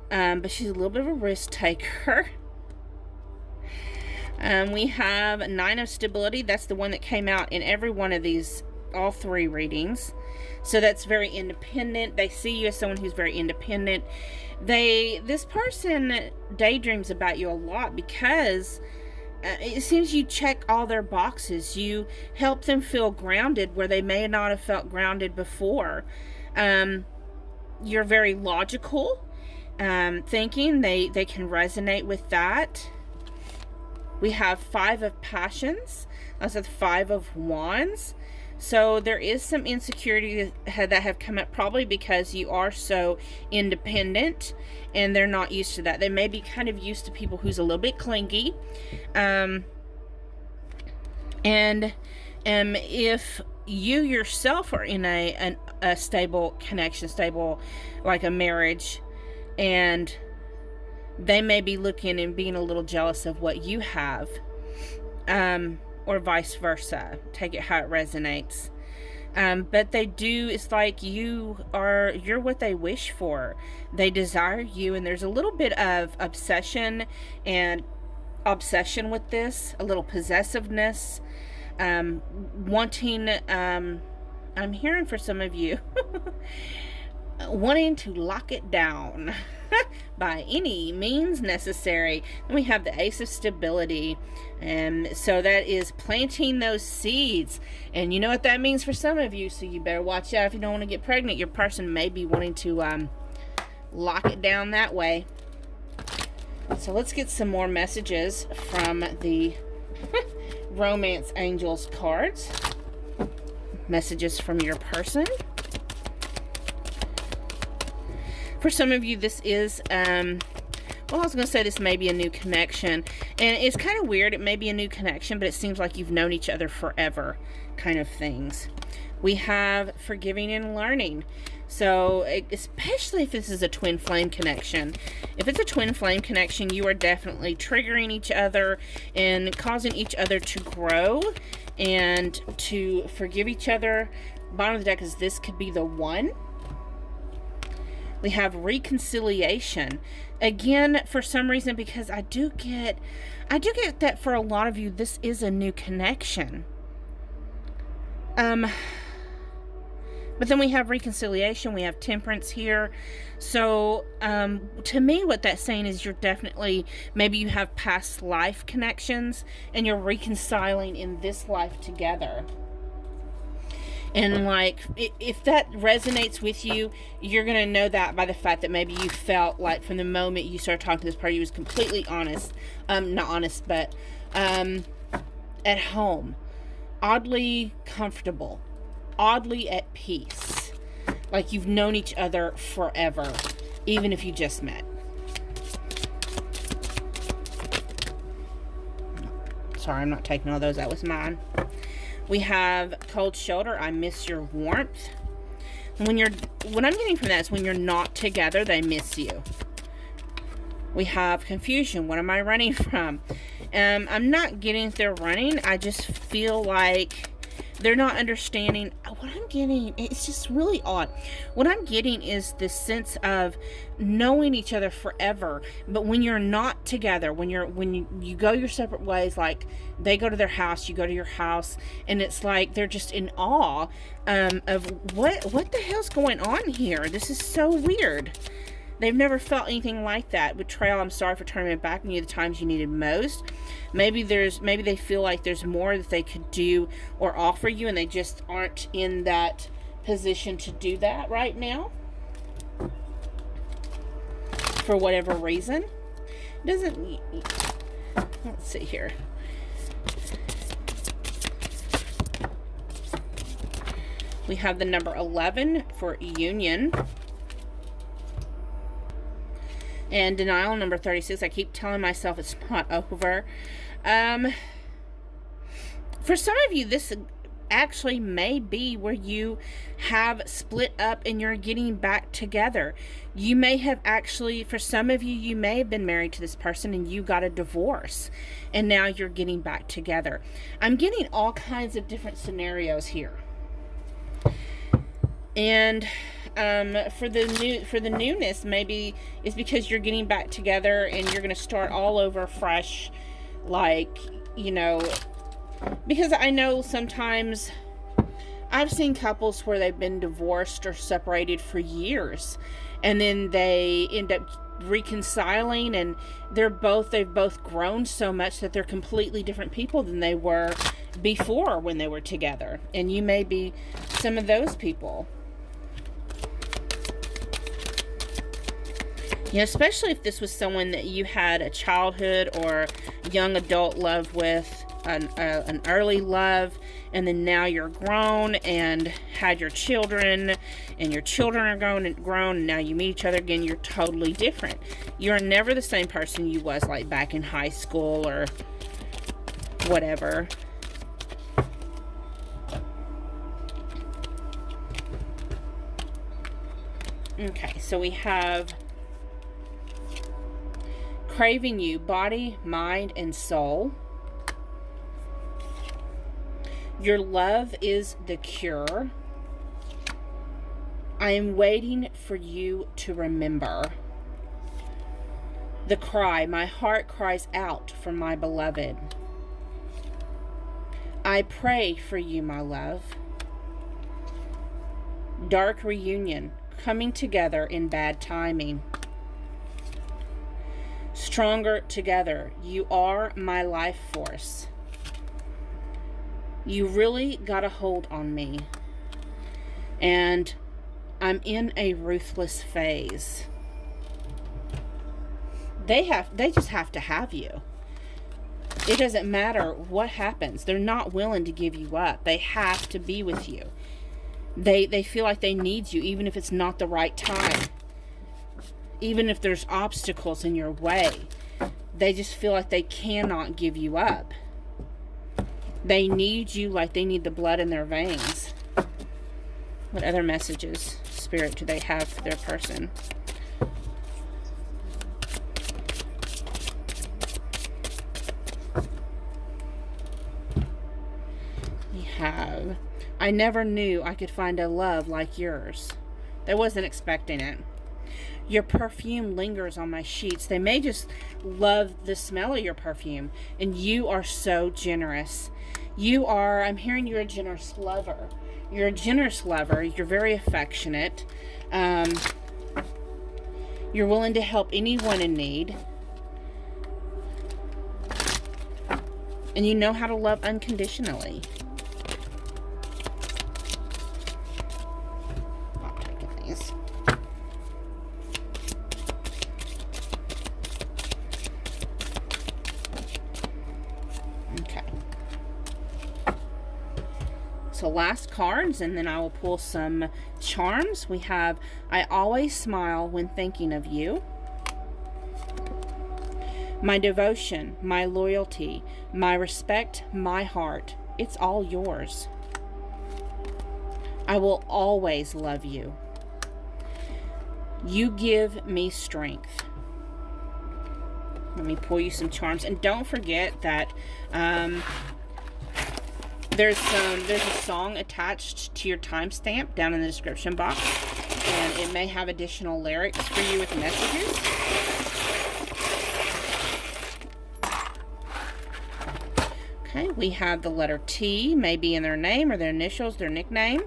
but she's a little bit of a risk taker. We have 9 of stability. That's the one that came out in every one of these, all 3 readings. So that's very independent. They see you as someone who's very independent. This person daydreams about you a lot because it seems you check all their boxes. You help them feel grounded where they may not have felt grounded before. You're very logical thinking. They can resonate with that. We have 5 of passions. That's the 5 of wands. So there is some insecurity that have come up, probably because you are so independent and they're not used to that. They may be kind of used to people who's a little bit clingy. If you yourself are in a stable connection, stable, like a marriage, and they may be looking and being a little jealous of what you have, or vice versa. Take it how it resonates. But they do, it's like you're what they wish for. They desire you, and there's a little bit of obsession with this, a little possessiveness, wanting, I'm hearing for some of you, wanting to lock it down by any means necessary. And we have the Ace of stability, and so that is planting those seeds. And you know what that means for some of you, so you better watch out if you don't want to get pregnant. Your person may be wanting to lock it down that way. So let's get some more messages from the Romance Angels cards. Messages from your person. For some of you, this is, well, I was going to say this may be a new connection. And it's kind of weird. It may be a new connection, but it seems like you've known each other forever kind of things. We have forgiving and learning. So, especially if this is a twin flame connection. If it's a twin flame connection, you are definitely triggering each other and causing each other to grow and to forgive each other. Bottom of the deck is this could be the one. We have reconciliation. Again, for some reason, because I do get that for a lot of you, this is a new connection. But then we have reconciliation. We have temperance here. So, to me, what that's saying is you're definitely, maybe you have past life connections and you're reconciling in this life together. And like, if that resonates with you, you're going to know that by the fact that maybe you felt like from the moment you started talking to this party, you was completely honest. Not honest, but at home. Oddly comfortable. Oddly at peace. Like you've known each other forever. Even if you just met. Sorry, I'm not taking all those. That was mine. We have cold shoulder. I miss your warmth. what I'm getting from that is when you're not together, they miss you. We have confusion. What am I running from? I'm not getting if they're running. I just feel like they're not understanding what I'm getting. It's just really odd. What I'm getting is this sense of knowing each other forever, but when you're not together, when you go your separate ways, like they go to their house, you go to your house, and it's like they're just in awe of what the hell's going on here. This is so weird. They've never felt anything like that. Betrayal, I'm sorry for turning my back on you the times you needed most. Maybe they feel like there's more that they could do or offer you, and they just aren't in that position to do that right now. For whatever reason. Let's see here. We have the number 11 for union. And denial, number 36. I keep telling myself it's not over. For some of you, this actually may be where you have split up and you're getting back together. You may have actually, for some of you, you may have been married to this person and you got a divorce. And now you're getting back together. I'm getting all kinds of different scenarios here. And for the newness, maybe it's because you're getting back together and you're going to start all over fresh, like, you know, because I know sometimes I've seen couples where they've been divorced or separated for years, and then they end up reconciling, and they've both grown so much that they're completely different people than they were before when they were together. And you may be some of those people. You know, especially if this was someone that you had a childhood or young adult love with, an early love, and then now you're grown and had your children, and your children are grown, and now you meet each other again. You're totally different. You're never the same person you was like back in high school or whatever. Okay, so we have craving you, body, mind, and soul. Your love is the cure. I am waiting for you to remember. The cry, my heart cries out for my beloved. I pray for you, my love. Dark reunion, coming together in bad timing. Stronger together, you are my life force. You really got a hold on me. And I'm in a ruthless phase. They just have to have you. It doesn't matter what happens. They're not willing to give you up. They have to be with you. They feel like they need you, even if it's not the right time. Even if there's obstacles in your way. They just feel like they cannot give you up. They need you like they need the blood in their veins. What other messages, Spirit, do they have for their person? We have, I never knew I could find a love like yours. They wasn't expecting it. Your perfume lingers on my sheets. They may just love the smell of your perfume. And you are so generous. You are, I'm hearing you're a generous lover. You're a generous lover. You're very affectionate. You're willing to help anyone in need. And you know how to love unconditionally. I'm taking these. Okay. So last cards, and then I will pull some charms. We have, I always smile when thinking of you. My devotion, my loyalty, my respect, my heart. It's all yours. I will always love you. You give me strength. Let me pull you some charms. And don't forget that there's a song attached to your timestamp down in the description box. And it may have additional lyrics for you with messages. Okay, we have the letter T, maybe in their name or their initials, their nickname.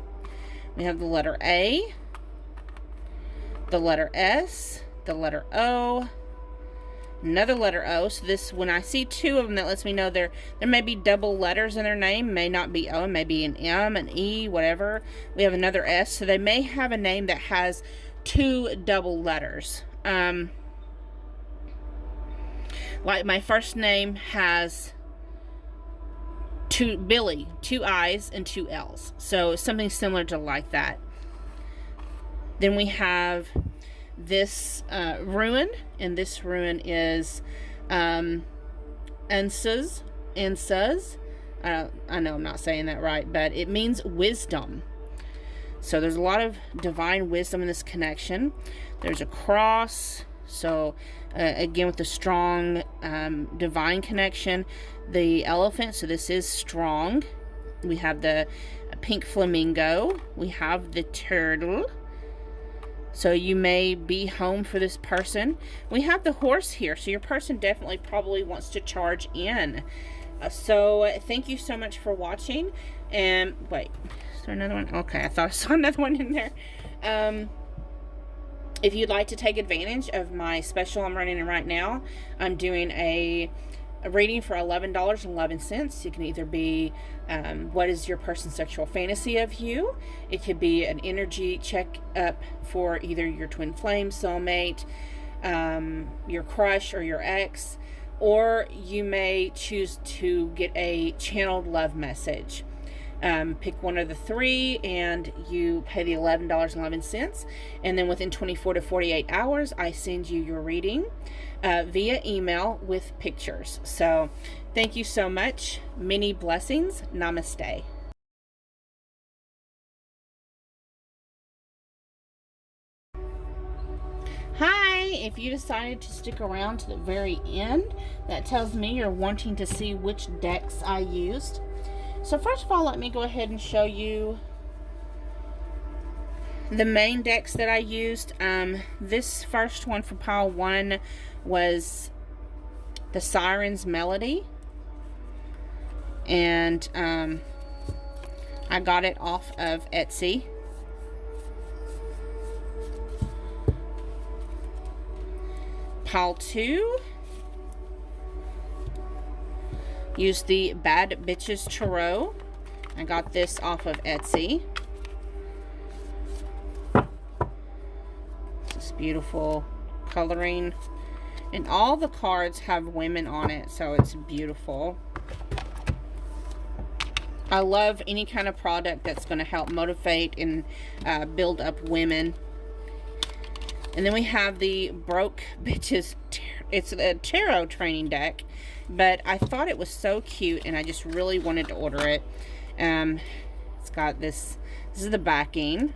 We have the letter A, the letter S, the letter O, another letter O. So this, when I see two of them, that lets me know there may be double letters in their name. May not be O, maybe an M, an E, whatever. We have another S. So they may have a name that has two double letters. Like my first name has Billy, 2 I's and 2 L's. So something similar to like that. Then we have this rune, and this rune is Ansuz. I know I'm not saying that right, but it means wisdom. So there's a lot of divine wisdom in this connection. There's a cross. So again, with the strong divine connection, the elephant, so this is strong. We have the pink flamingo. We have the turtle. So you may be home for this person. We have the horse here. So your person definitely probably wants to charge in. So thank you so much for watching. And wait, is there another one? Okay, I thought I saw another one in there. If you'd like to take advantage of my special I'm running right now, I'm doing a reading for $11.11. It can either be what is your person's sexual fantasy of you. It could be an energy check up for either your twin flame, soulmate, your crush, or your ex. Or you may choose to get a channeled love message. Pick one of the three and you pay the $11.11, and then within 24 to 48 hours I send you your reading via email with pictures. So thank you so much. Many blessings. Namaste. Hi, if you decided to stick around to the very end, that tells me you're wanting to see which decks I used. So first of all, let me go ahead and show you the main decks that I used. This first one for pile 1 was the Siren's Melody. And I got it off of Etsy. Pile 2. Use the Bad Bitches Tarot. I got this off of Etsy. This beautiful coloring. And all the cards have women on it, so it's beautiful. I love any kind of product that's going to help motivate and build up women. And then we have the Broke Bitches. It's a tarot training deck, but I thought it was so cute and I just really wanted to order it. It's got this is the backing,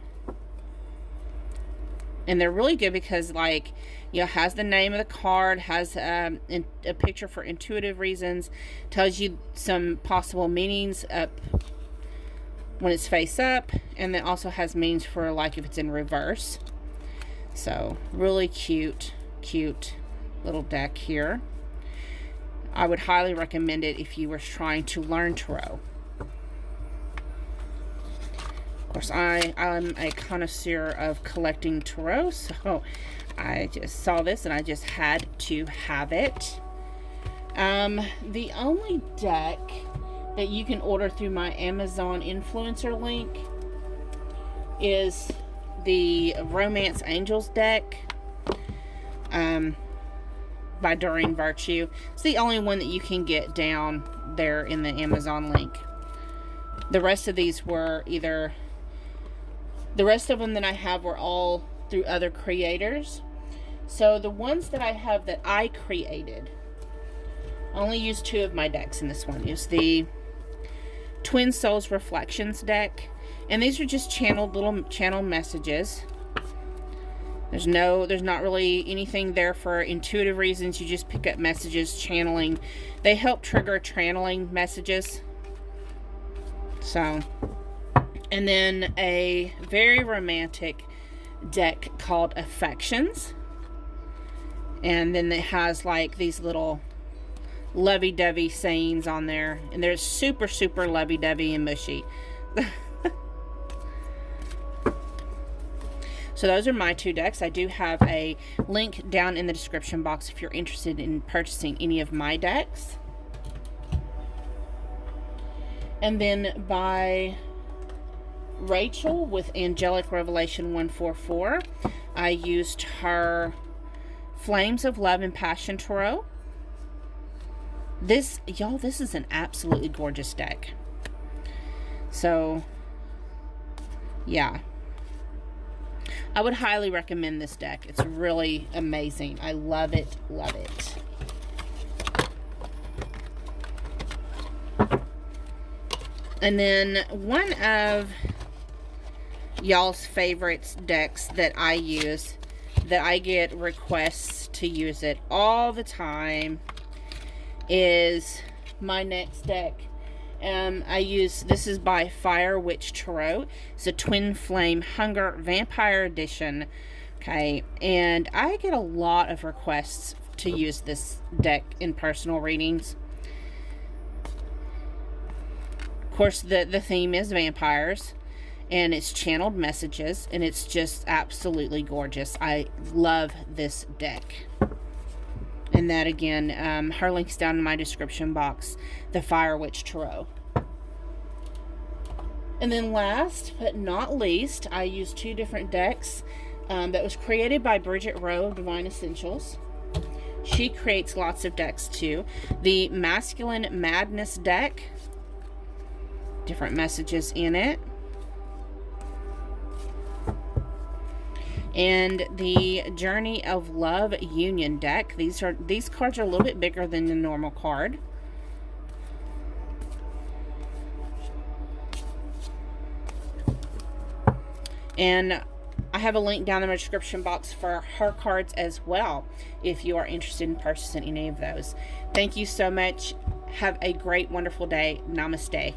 and they're really good because, like, you know, has the name of the card, has a picture for intuitive reasons, tells you some possible meanings up when it's face up, and then also has meanings for, like, if it's in reverse. So really cute little deck here. I would highly recommend it if you were trying to learn tarot. Of course, I'm a connoisseur of collecting tarot, so I just saw this and I just had to have it. The only deck that you can order through my Amazon influencer link is the Romance Angels deck by Doreen Virtue. It's the only one that you can get down there in the Amazon link. The rest of these were either, the rest of them that I have were all through other creators. So the ones that I have that I created, I only used 2 of my decks in this one. It's the Twin Souls Reflections deck. And these are just little channel messages. There's not really anything there for intuitive reasons. You just pick up messages, channeling. They help trigger channeling messages. So, and then a very romantic deck called Affections. And then it has like these little lovey-dovey sayings on there. And they're super, super lovey-dovey and mushy. So those are my 2 decks. I do have a link down in the description box if you're interested in purchasing any of my decks. And then by Rachel with Angelic Revelation 144, I used her Flames of Love and Passion Tarot. This is an absolutely gorgeous deck. So, yeah. I would highly recommend this deck. It's really amazing. I love it, love it. And then one of y'all's favorites decks that I use, that I get requests to use it all the time, is my next deck. This is by Fire Witch Tarot. It's a Twin Flame Hunger Vampire Edition. Okay, and I get a lot of requests to use this deck in personal readings. Of course, the theme is vampires, and it's channeled messages, and it's just absolutely gorgeous. I love this deck. And that, again, her link's down in my description box, the Fire Witch Tarot. And then last but not least, I used 2 different decks that was created by Bridget Rowe of Divine Essentials. She creates lots of decks too. The Masculine Madness deck, different messages in it. And the Journey of Love Union deck. These cards are a little bit bigger than the normal card. And I have a link down in the description box for her cards as well, if you are interested in purchasing any of those. Thank you so much. Have a great, wonderful day. Namaste.